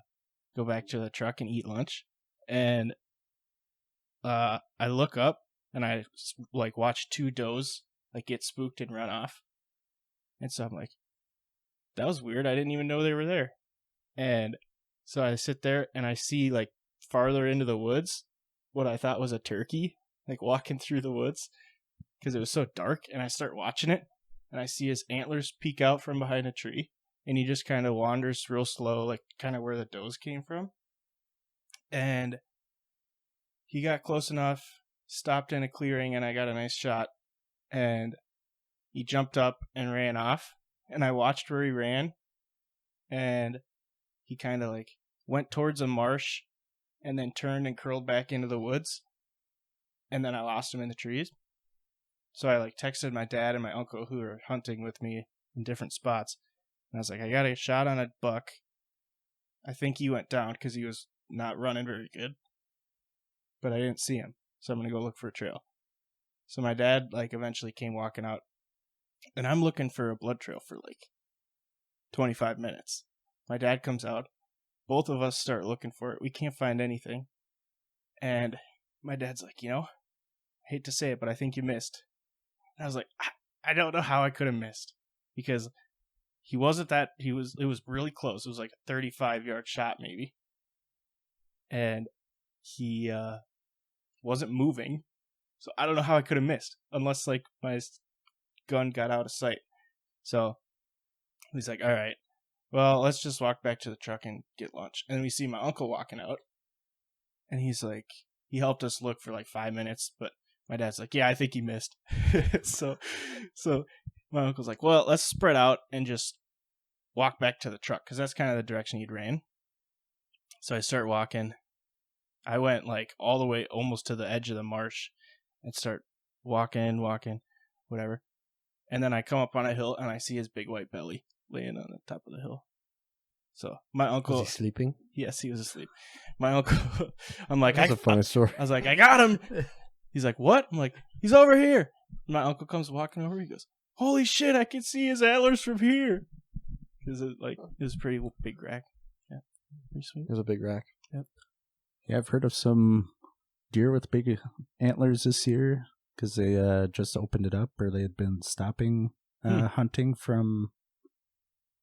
back to the truck and eat lunch, and I look up and I like watch two does like get spooked and run off, and so I'm like, that was weird. I didn't even know they were there, and so I sit there and I see like farther into the woods what I thought was a turkey like walking through the woods because it was so dark, and I start watching it and I see his antlers peek out from behind a tree, and he just kind of wanders real slow, like kind of where the does came from. And he got close enough, stopped in a clearing, and I got a nice shot and he jumped up and ran off. And I watched where he ran, and he kind of like went towards a marsh and then turned and curled back into the woods. And then I lost him in the trees. So I like texted my dad and my uncle who were hunting with me in different spots. And I was like, I got a shot on a buck. I think he went down because he was not running very good. But I didn't see him. So I'm going to go look for a trail. So my dad like eventually came walking out. And I'm looking for a blood trail for like 25 minutes. My dad comes out. Both of us start looking for it. We can't find anything. And my dad's like, I hate to say it, but I think you missed. And I was like, I don't know how I could have missed. Because he wasn't that, it was really close. It was like a 35-yard shot maybe. And he wasn't moving. So I don't know how I could have missed. Unless like my gun got out of sight. So he's like, all right, well, let's just walk back to the truck and get lunch. And we see my uncle walking out. And he's like, he helped us look for like 5 minutes, but my dad's like, yeah, I think he missed. So my uncle's like, well, let's spread out and just walk back to the truck, because that's kind of the direction he'd ran. So I start walking. I went like all the way almost to the edge of the marsh and start walking, whatever. And then I come up on a hill and I see his big white belly laying on the top of the hill. So my uncle... Was he sleeping? Yes, he was asleep. My uncle... I'm like... That's a funny story. I was like, I got him! He's like, what? I'm like, he's over here! My uncle comes walking over. He goes, holy shit, I can see his antlers from here! Because it was a pretty big rack. Yeah, pretty sweet. It was a big rack. Yep. Yeah, I've heard of some deer with big antlers this year. Because they just opened it up, or they had been stopping hunting from,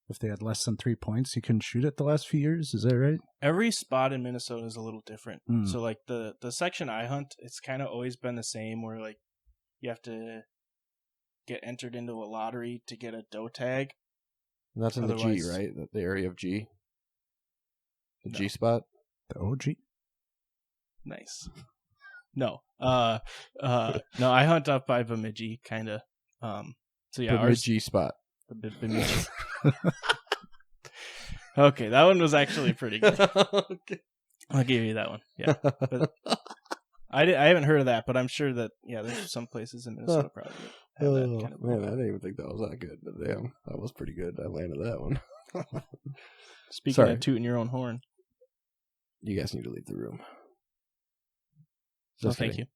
if they had less than 3 points, you couldn't shoot it the last few years. Is that right? Every spot in Minnesota is a little different. So like the section I hunt, it's kind of always been the same, where like you have to get entered into a lottery to get a doe tag. And that's in the G, right? The area of G? The G spot? The OG? Nice. No. No, I hunt up by Bemidji, kind of. So yeah, Bemidji spot. The Bemidji. Okay, that one was actually pretty good. Okay. I'll give you that one. Yeah. But I haven't heard of that, but I'm sure that, there's some places in Minnesota probably that have that kind of... Man, I didn't even think that was that good, but damn, that was pretty good. I landed that one. Speaking of tooting your own horn. You guys need to leave the room. Just thank you.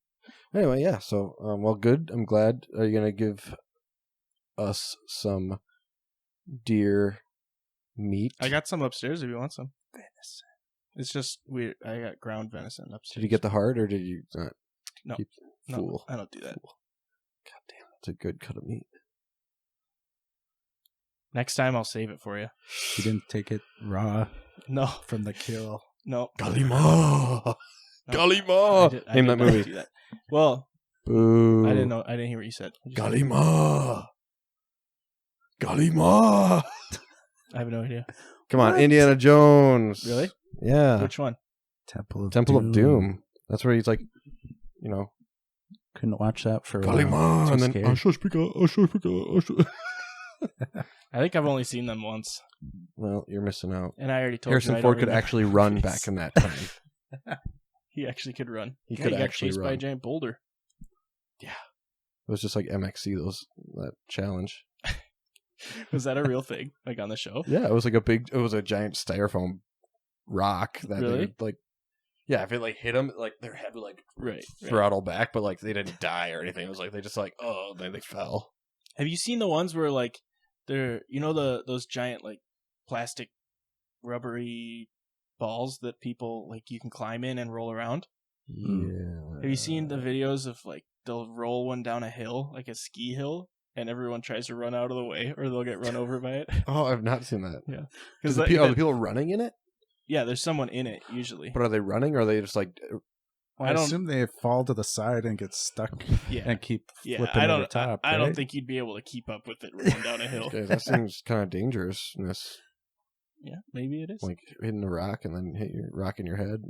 Anyway, yeah, so, well, good. I'm glad. Are you going to give us some deer meat? I got some upstairs if you want some. Venison. It's just weird. I got ground venison upstairs. Did you get the heart, or did you not? No. Fool. I don't do that. Fool. God damn, that's a good cut of meat. Next time I'll save it for you. You didn't take it raw? No. From the kill? No. Galima! No. Galima! Name that movie. Do that. Well, boo. I didn't know. I didn't hear what you said. Galima! Galima! I have no idea. Come on, Indiana Jones. Really? Yeah. Which one? Temple of Doom. That's where he's like, couldn't watch that for a Galima, while. and then I think I've only seen them once. Well, you're missing out. And I already told Harrison you. Ford could actually run back in that time. He actually could run. He could actually got chased run by a giant boulder. Yeah. It was just like MXC, that challenge. Was that a real thing? Like on the show? Yeah, it was like a giant styrofoam rock that really? they would like, yeah, if it like hit them, like their head would like throttle back, but like they didn't die or anything. It was like they just like, then they fell. Have you seen the ones where like they're, those giant like plastic rubbery balls that people like you can climb in and roll around? Yeah. Have you seen the videos of like they'll roll one down a hill, like a ski hill, and everyone tries to run out of the way or they'll get run over by it? Oh, I've not seen that. Yeah. Because are the people running in it? Yeah, there's someone in it usually. But are they running or are they just like... I assume they fall to the side and get stuck and keep flipping over top. I don't think you'd be able to keep up with it rolling down a hill. Okay, that seems kind of dangerousness. Yeah, maybe it is. Like hitting a rock and then hit your rock in your head.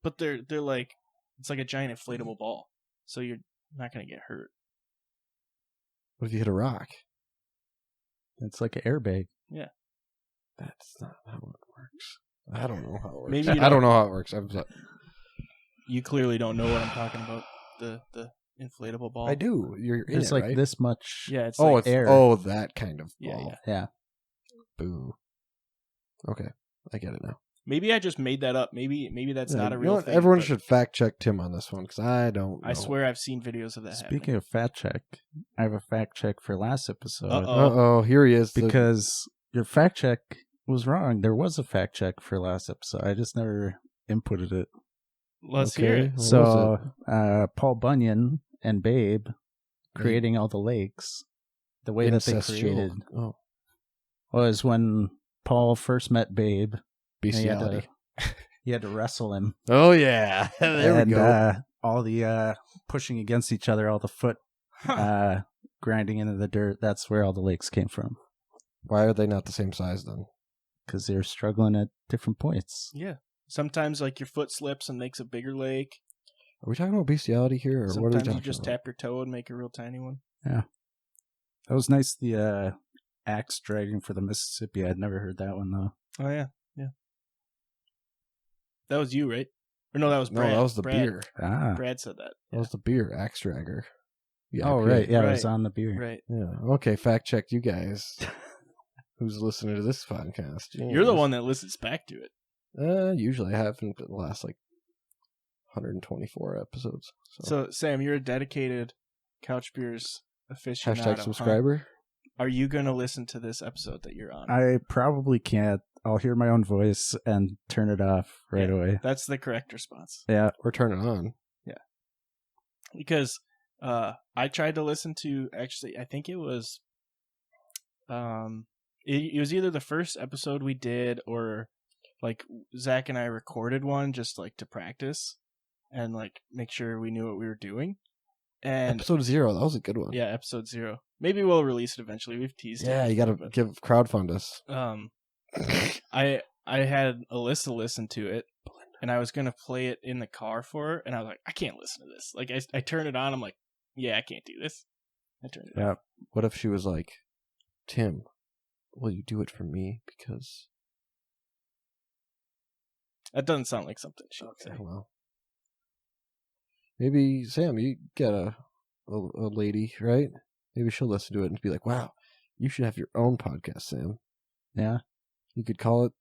But they're like, it's like a giant inflatable ball. So you're not going to get hurt. What if you hit a rock? It's like an airbag. That's not how it works. I don't know how it works. Maybe you I don't know how it works. You clearly don't know what I'm talking about. The inflatable ball. I do. You're in It's it, like right? this much. Yeah, it's Oh, like it's air. that kind of Yeah, ball. Yeah. Boo. Okay, I get it now. maybe I just made that up. Maybe that's not a You real know what? thing. Everyone but should fact check Tim on this one because I don't know. I swear I've seen videos of that. Speaking of fact check, I have a fact check for last episode. Uh-oh, here he is. Because your fact check was wrong. There was a fact check for last episode. I just never inputted it. Let's hear it. What So, was Paul Bunyan and Babe creating all the lakes, the way that they Incestual. created Oh, was when Paul first met Babe. and bestiality. He had to wrestle him. Oh, yeah. There and, we go. All the pushing against each other, all the foot grinding into the dirt. That's where all the lakes came from. Why are they not the same size then? Because they were struggling at different points. Yeah. Sometimes like your foot slips and makes a bigger lake. Are we talking about bestiality here, or what are we Sometimes talking you just about? tap your toe and make a real tiny one. Yeah. That was nice, the axe dragging for the Mississippi. I'd never heard that one, though. Oh yeah. That was you, right? Or no, that was Brad. No, that was the Brad. beer. Ah. Brad said that. That was the beer, Axe Dragger. Yeah, Oh, okay. right. Yeah, it was Right. on the beer. Right. Yeah. Okay, fact check you guys. Who's listening to this podcast? You're the one that listens back to it. Usually I have in the last 124 episodes. So Sam, you're a dedicated Couch Beers aficionado. Hashtag huh? subscriber. Are you going to listen to this episode that you're on? I probably can't. I'll hear my own voice and turn it off right away. That's the correct response. Yeah. Or turn it on. Because I tried to listen to, actually, I think it was it was either the first episode we did or Zach and I recorded one just to practice and make sure we knew what we were doing. And Episode 0, that was a good one. yeah, episode 0. Maybe we'll release it eventually. We've teased it. Yeah, you gotta but, give crowdfund us. I had Alyssa listen to it, and I was gonna play it in the car for her, and I was like, I can't listen to this. I turned it on. I'm like, yeah, I can't do this. I turned it Yeah. off. What if she was like, Tim, will you do it for me? Because That doesn't sound like something she would say. well, maybe Sam, you get a lady, right? Maybe she'll listen to it and be like, wow, you should have your own podcast, Sam. Yeah. You could call it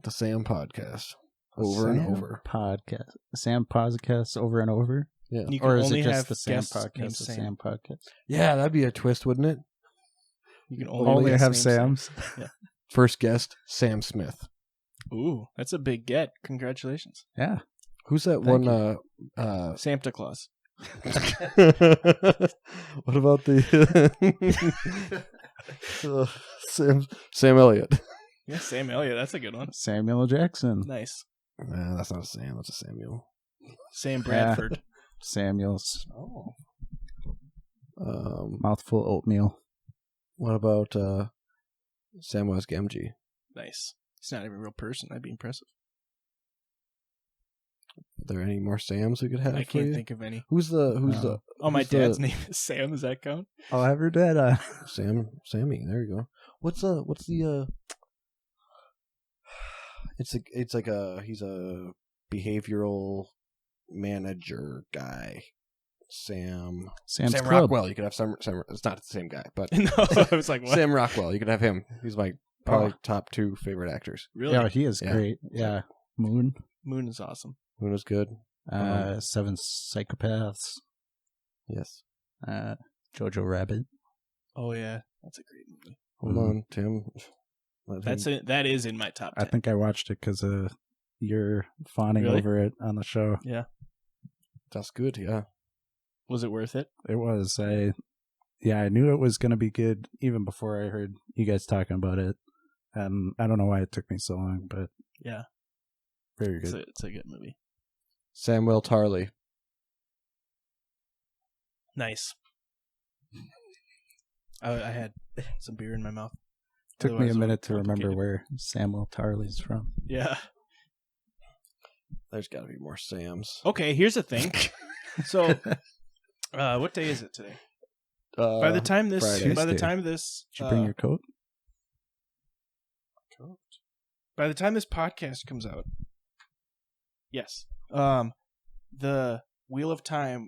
the Sam Podcast over and over. Podcast. Sam podcast over and over? Yeah. You can Or is only it just have the Sam guests named podcast, the Sam podcast? Yeah, that'd be a twist, wouldn't it? You can Only guest have named Sam's? First guest, Sam Smith. Sam. Ooh, that's a big get. Congratulations. Yeah. Who's that Thank one? Santa Claus. What about the Sam Elliott? Yeah, Sam Elliott. That's a good one. Samuel L. Jackson. Nice. Nah, that's not a Sam. That's a Samuel. Sam Bradford. Samuel's Oh. mouthful of oatmeal. What about Samwise Gamgee? Nice. He's not even a real person. That'd be impressive. Are there any more Sams we could have? I for can't you? think of any. Who's the Oh, my who's the- dad's name is Sam. Does that count? Oh, ever did. Sammy? There you go. What's the It's like he's a behavioral manager guy. Sam's Club. Rockwell. You could have Sam. It's not the same guy, but No, I was like, what? Sam Rockwell. You could have him. He's my probably top 2 favorite actors. Really? Yeah, he is Yeah. great. Yeah. Moon. Moon is awesome. Luna's good. 7 Psychopaths. Yes. Jojo Rabbit. Oh yeah, that's a great movie. Hold on, Tim. That is in my top 10. I think I watched it because you're fawning Really? over it on the show. Yeah. That's good. Yeah. Was it worth it? It was. I knew it was going to be good even before I heard you guys talking about it. And I don't know why it took me so long, but Yeah. very good. It's a good movie. Samuel Tarley. Nice. I had some beer in my mouth. Took me a Otherwise, minute to it would remember complicate where Samuel Tarley's from. Yeah. There's got to be more Sams. Okay, here's the thing. So, what day is it today? by the time this, Friday. by the time this, Did you bring your coat? by the time this podcast comes out, yes, the Wheel of Time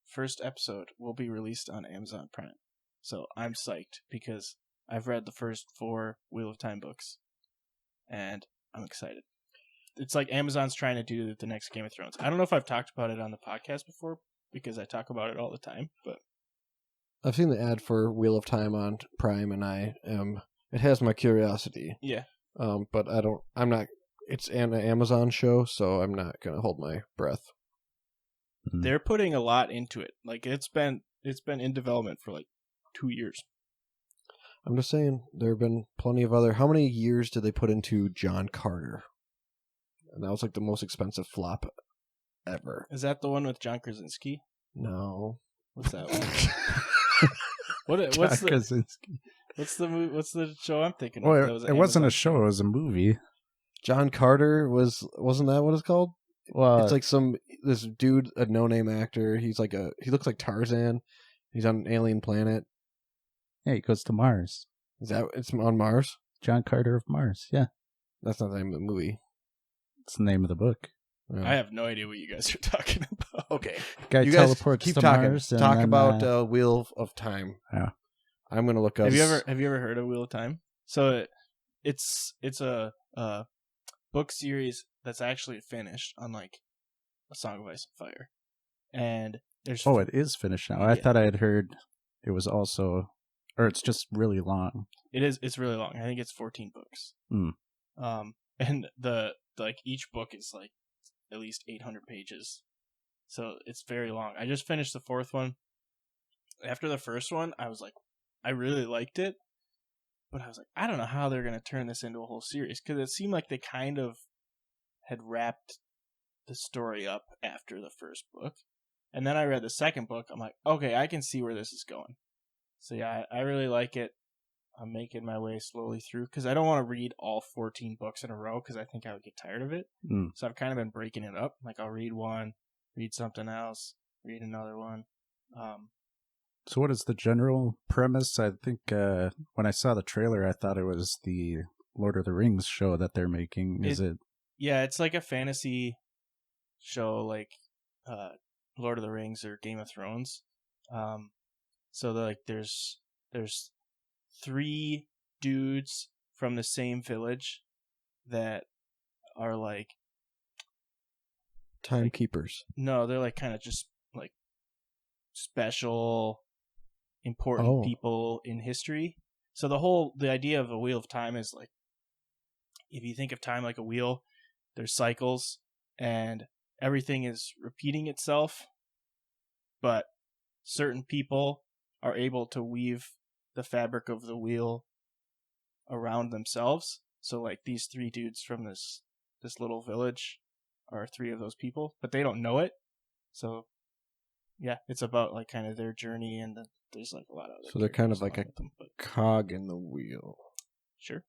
first episode will be released on Amazon Prime. So I'm psyched because I've read the first 4 Wheel of Time books, and I'm excited. It's like Amazon's trying to do the next Game of Thrones. I don't know if I've talked about it on the podcast before because I talk about it all the time, but I've seen the ad for Wheel of Time on Prime, and it has my curiosity. yeah. But I'm not. It's an Amazon show, so I'm not gonna hold my breath. They're putting a lot into it. Like it's been in development for like 2 years. I'm just saying there have been plenty of other. How many years did they put into John Carter? And that was like the most expensive flop ever. Is that the one with John Krasinski? No. What's that one? What's the show I'm thinking of? Well, it wasn't a show; it was a movie. John Carter wasn't that what it's called? Well, it's like this dude, a no-name actor. He looks like Tarzan. He's on an alien planet. Yeah, he goes to Mars. It's on Mars? John Carter of Mars. Yeah, that's not the name of the movie. It's the name of the book. Yeah. I have no idea what you guys are talking about. Okay, guy you teleports guys keep to talking. Mars. Talk about Wheel of Time. Yeah, I'm gonna look up. Have you ever heard of Wheel of Time? So it's a book series that's actually finished, unlike A Song of Ice and Fire. And there's it is finished now. I thought I had heard it was also, or it's just really long. It's really long. I think it's 14 books. And each book is like at least 800 pages. So it's very long. I just finished the 4th one. After the first one, I was like, I really liked it. But I was like, I don't know how they're going to turn this into a whole series. Because it seemed like they kind of had wrapped the story up after the first book. And then I read the second book. I'm like, okay, I can see where this is going. So yeah, I really like it. I'm making my way slowly through because I don't want to read all 14 books in a row because I think I would get tired of it. So I've kind of been breaking it up. Like I'll read one, read something else, read another one. So what is the general premise? I think when I saw the trailer, I thought it was the Lord of the Rings show that they're making. Is it? Yeah, it's like a fantasy show like Lord of the Rings or Game of Thrones. So there's 3 dudes from the same village that are like timekeepers. No, they're like kind of just like special important people in history. So the idea of a Wheel of Time is like, if you think of time like a wheel, there's cycles and everything is repeating itself, but certain people are able to weave the fabric of the wheel around themselves. So like these 3 dudes from this little village are 3 of those people, but they don't know it. So yeah, it's about like kind of their journey, and there's like a lot of other. So they're kind of like a cog in the wheel. Sure,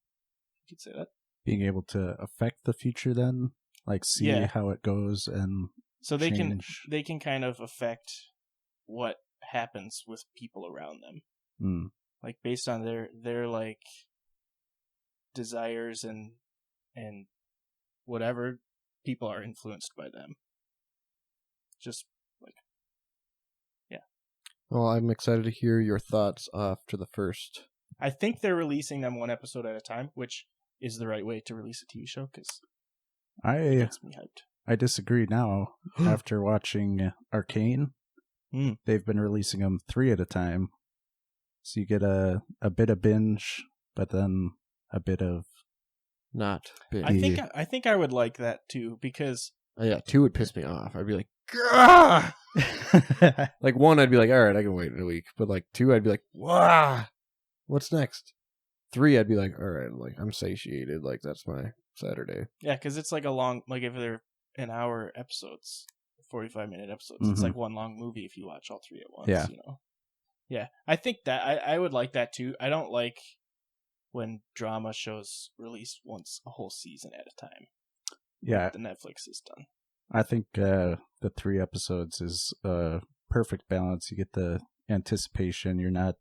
you could say that. Being able to affect the future, then, like see how it goes, and so they can kind of affect what happens with people around them, like based on their like desires and whatever, people are influenced by them. Just like, yeah. Well, I'm excited to hear your thoughts after the first. I think they're releasing them 1 episode at a time, which is the right way to release a TV show because it gets me hyped. I disagree now. After watching Arcane, they've been releasing them 3 at a time. So you get a bit of binge, but then a bit of not binge. I think I would like that too because 2 would piss me off. I'd be like, Gah! Like 1, I'd be like, all right, I can wait a week. But like 2, I'd be like, wow, what's next? 3, I'd be like, all right, like I'm satiated. Like that's my Saturday. Yeah, because it's like a long, like if they're an hour episodes, 45-minute episodes, it's like one long movie if you watch all 3 at once. Yeah. You know. Yeah, I think that I would like that too. I don't like when drama shows release once a whole season at a time. Yeah, like the Netflix has done. I think the 3 episodes is a perfect balance. You get the anticipation. You're not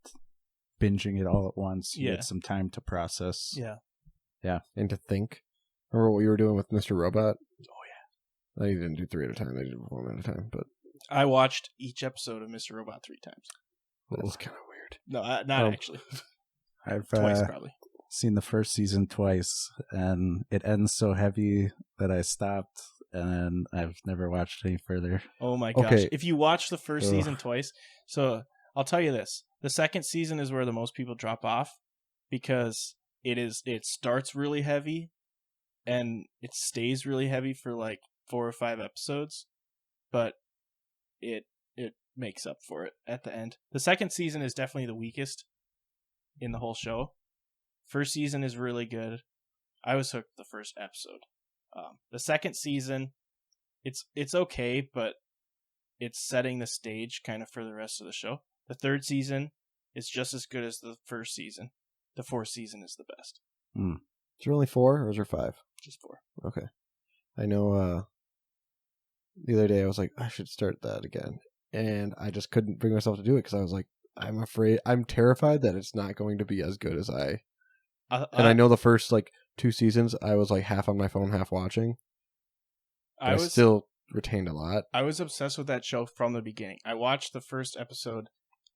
binging it all at once. You Yeah. get some time to process. Yeah. And to think. Remember what you were doing with Mr. Robot? Oh, They didn't do 3 at a time. They did 1 at a time. But I watched each episode of Mr. Robot 3 times. that's kind of weird. No, not actually. I've Twice, probably. seen the first season twice, and it ends so heavy that I stopped, and I've never watched any further. Oh my gosh. Okay. If you watch the first Ugh. season twice, so I'll tell you this. The second season is where the most people drop off because it starts really heavy and it stays really heavy for like 4 or 5 episodes, but it makes up for it at the end. The second season is definitely the weakest in the whole show. First season is really good. I was hooked the first episode. The second season, it's okay, but it's setting the stage kind of for the rest of the show. The third season is just as good as the first season. The fourth season is the best. Is there only 4 or is there 5? Just 4. Okay. I know the other day I was like, I should start that again. And I just couldn't bring myself to do it because I was like, I'm terrified that it's not going to be as good as and I know the first like 2 seasons, I was like half on my phone, half watching. I still retained a lot. I was obsessed with that show from the beginning. I watched the first episode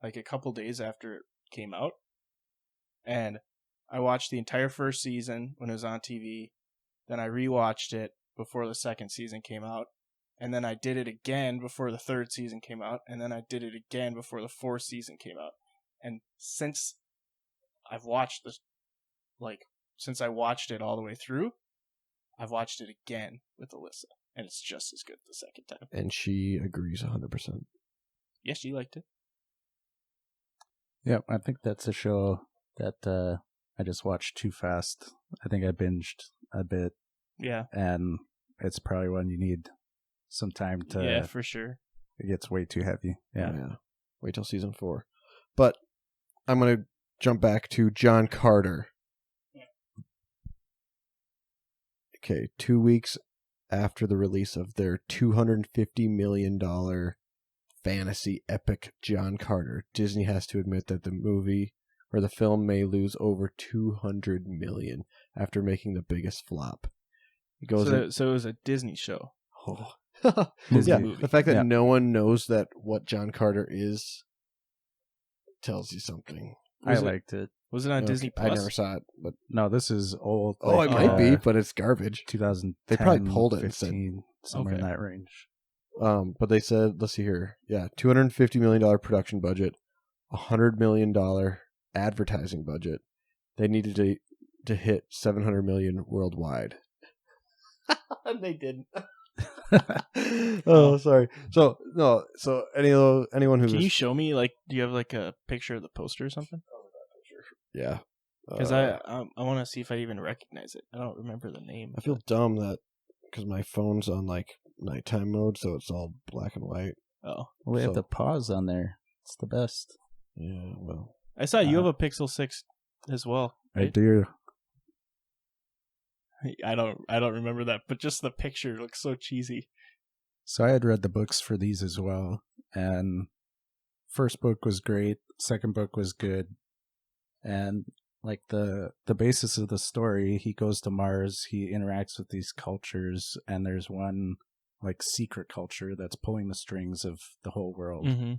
like a couple days after it came out. And I watched the entire first season when it was on TV. Then I rewatched it before the second season came out. And then I did it again before the third season came out. And then I did it again before the fourth season came out. And since I've watched this, since I watched it all the way through, I've watched it again with Alyssa. And it's just as good the second time. And she agrees 100%. Yes, she liked it. Yeah, I think that's a show that I just watched too fast. I think I binged a bit. Yeah. And it's probably one you need some time to... Yeah, for sure. It gets way too heavy. Yeah. Wait till season 4. But I'm going to jump back to John Carter. Okay, 2 weeks after the release of their $250 million fantasy epic John Carter, Disney has to admit that the movie or the film may lose over $200 million after making the biggest flop. It goes so it was a Disney show. Oh. Disney Yeah, movie. the fact that no one knows that what John Carter is tells you something. I liked it. Was it on Disney Plus? I never saw it, but No, this is old. it might be, but it's garbage. 2010, They probably pulled it 15, somewhere in that range. But they said, let's see here. Yeah, $250 million production budget, $100 million advertising budget. They needed to hit $700 million worldwide. And they didn't. Oh, sorry. So anyone who's... Can you show me, do you have a picture of the poster or something? Yeah. Because I want to see if I even recognize it. I don't remember the name. I feel dumb because my phone's on nighttime mode, so it's all black and white. Oh. Well, we have the pause on there. It's the best. Yeah, well. I saw you have a Pixel 6 as well. Right? I do. I don't remember that, but just the picture looks so cheesy. So I had read the books for these as well, and first book was great, second book was good, and the basis of the story, he goes to Mars, he interacts with these cultures, and there's one secret culture that's pulling the strings of the whole world. Mm-hmm.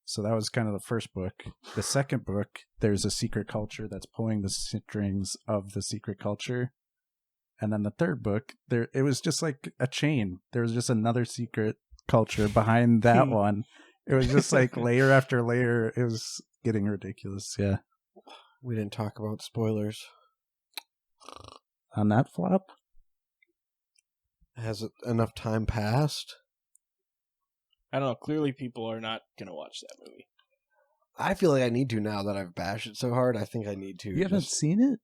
So that was kind of the first book. The second book, there's a secret culture that's pulling the strings of the secret culture. And then the third book, it was just like a chain. There was just another secret culture behind that one. It was just layer after layer. It was getting ridiculous. Yeah. We didn't talk about spoilers. On that flop? Has enough time passed? I don't know. Clearly people are not going to watch that movie. I feel like I need to now that I've bashed it so hard. I think I need to. You haven't seen it?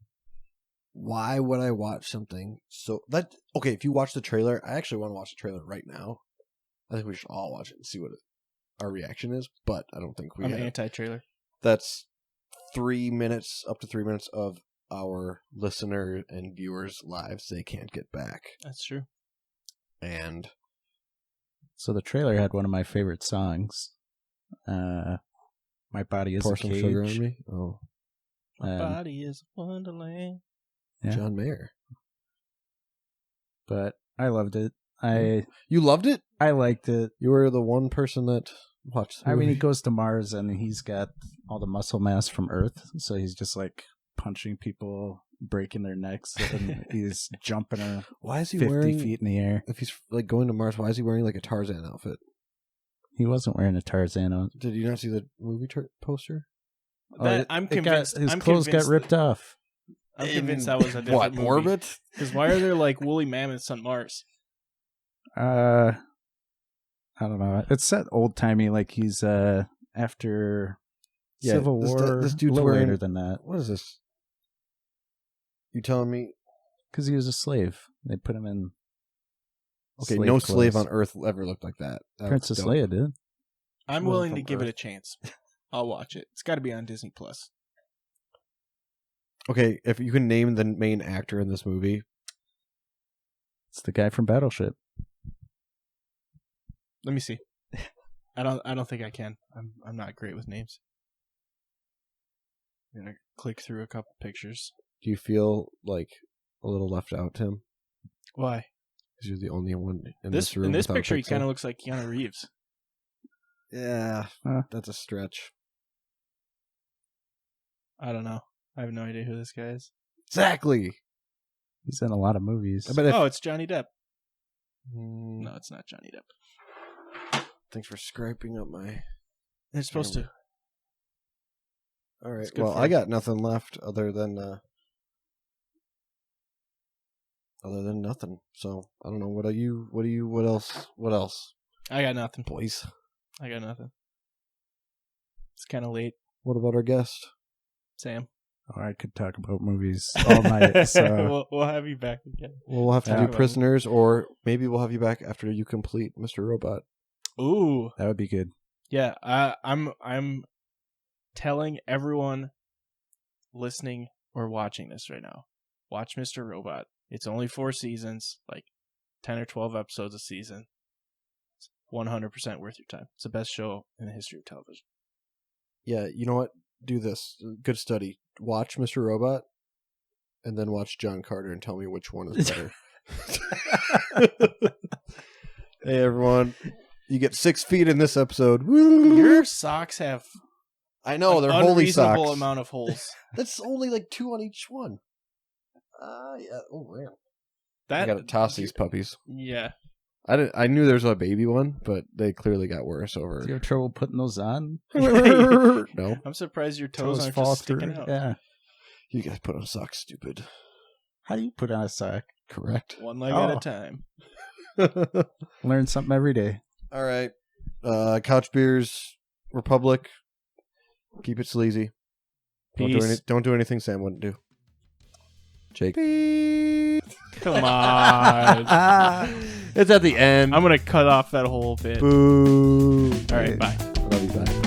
Why would I watch something so that? Okay, if you watch the trailer, I actually want to watch the trailer right now. I think we should all watch it and see what our reaction is. But I don't think I'm anti-trailer. That's 3 minutes, up to 3 minutes of our listener and viewers' lives they can't get back. That's true. And so the trailer had one of my favorite songs. My Body is Pour a some Cage. sugar on me. Oh, My body is a wonderland. Yeah. John Mayer. But I loved it. You loved it? I liked it. You were the one person that watched the I mean, movie. he goes to Mars and he's got all the muscle mass from Earth, so he's just like punching people, breaking their necks, and he's jumping Why is he 50 wearing feet in the air. If he's like going to Mars, why is he wearing like a Tarzan outfit? He wasn't wearing a Tarzan outfit. Did you not see the movie poster? I'm convinced. His clothes got ripped off. I'm convinced that was a different movie. Orbit? Because why are there like woolly mammoths on Mars? I don't know. It's set old timey, like he's after Civil War. This dude's a little wearing later than that. What is this? You telling me? Because he was a slave. They put him in. Okay, slave no clothes. slave on Earth ever looked like that. Princess Leia did. I'm Well, willing from to give it Earth. a chance. I'll watch it. It's got to be on Disney Plus. Okay, if you can name the main actor in this movie, It's the guy from Battleship. Let me see. I don't think I can. I'm not great with names. I'm gonna click through a couple pictures. do you feel like a little left out, Tim? Why? Because you're the only one in This this room. in this without a picture, he pixel? kind of looks like Keanu Reeves. Yeah, Huh. that's a stretch. I don't know. I have no idea who this guy is. Exactly. He's in a lot of movies. I bet if, Oh, it's Johnny Depp. Mm, No, it's not Johnny Depp. Thanks for scraping up my. It's supposed to. All right. It's good Well, for I him. got nothing left other than nothing. So I don't know. What else? What else, I got nothing. boys? I got nothing. It's kind of late, What about our guest? Sam. Oh, I could talk about movies all night. So we'll have you back again. Well, we'll have to Yeah. do Prisoners, or maybe we'll have you back after you complete Mr. Robot. Ooh, that would be good. yeah. I'm telling everyone listening or watching this right now, watch Mr. Robot. It's only 4 seasons, like 10 or 12 episodes a season. It's 100% worth your time. It's the best show in the history of television. Yeah, you know what? Do this. Good study. Watch Mr. Robot, and then watch John Carter and tell me which one is better. Hey, everyone. You get 6 feet in this episode. Woo! Your socks have I know, an they're holy unreasonable socks. amount of holes. That's only like 2 on each one. Yeah. Oh, man. I That gotta toss these puppies. Yeah. I knew there was a baby one, but they clearly got worse over. Do you have trouble putting those on? No. I'm surprised your toes aren't fall just sticking through. out. Yeah. You guys put on socks, stupid. How do you put on a sock? Correct. One leg at Oh. a time. Learn something every day. All right. Couch Beers Republic. Keep it sleazy. Peace. Don't do anything Sam wouldn't do. Jake. Come on. It's at the end. I'm going to cut off that whole bit. Boo. All right, bye. Love you, bye.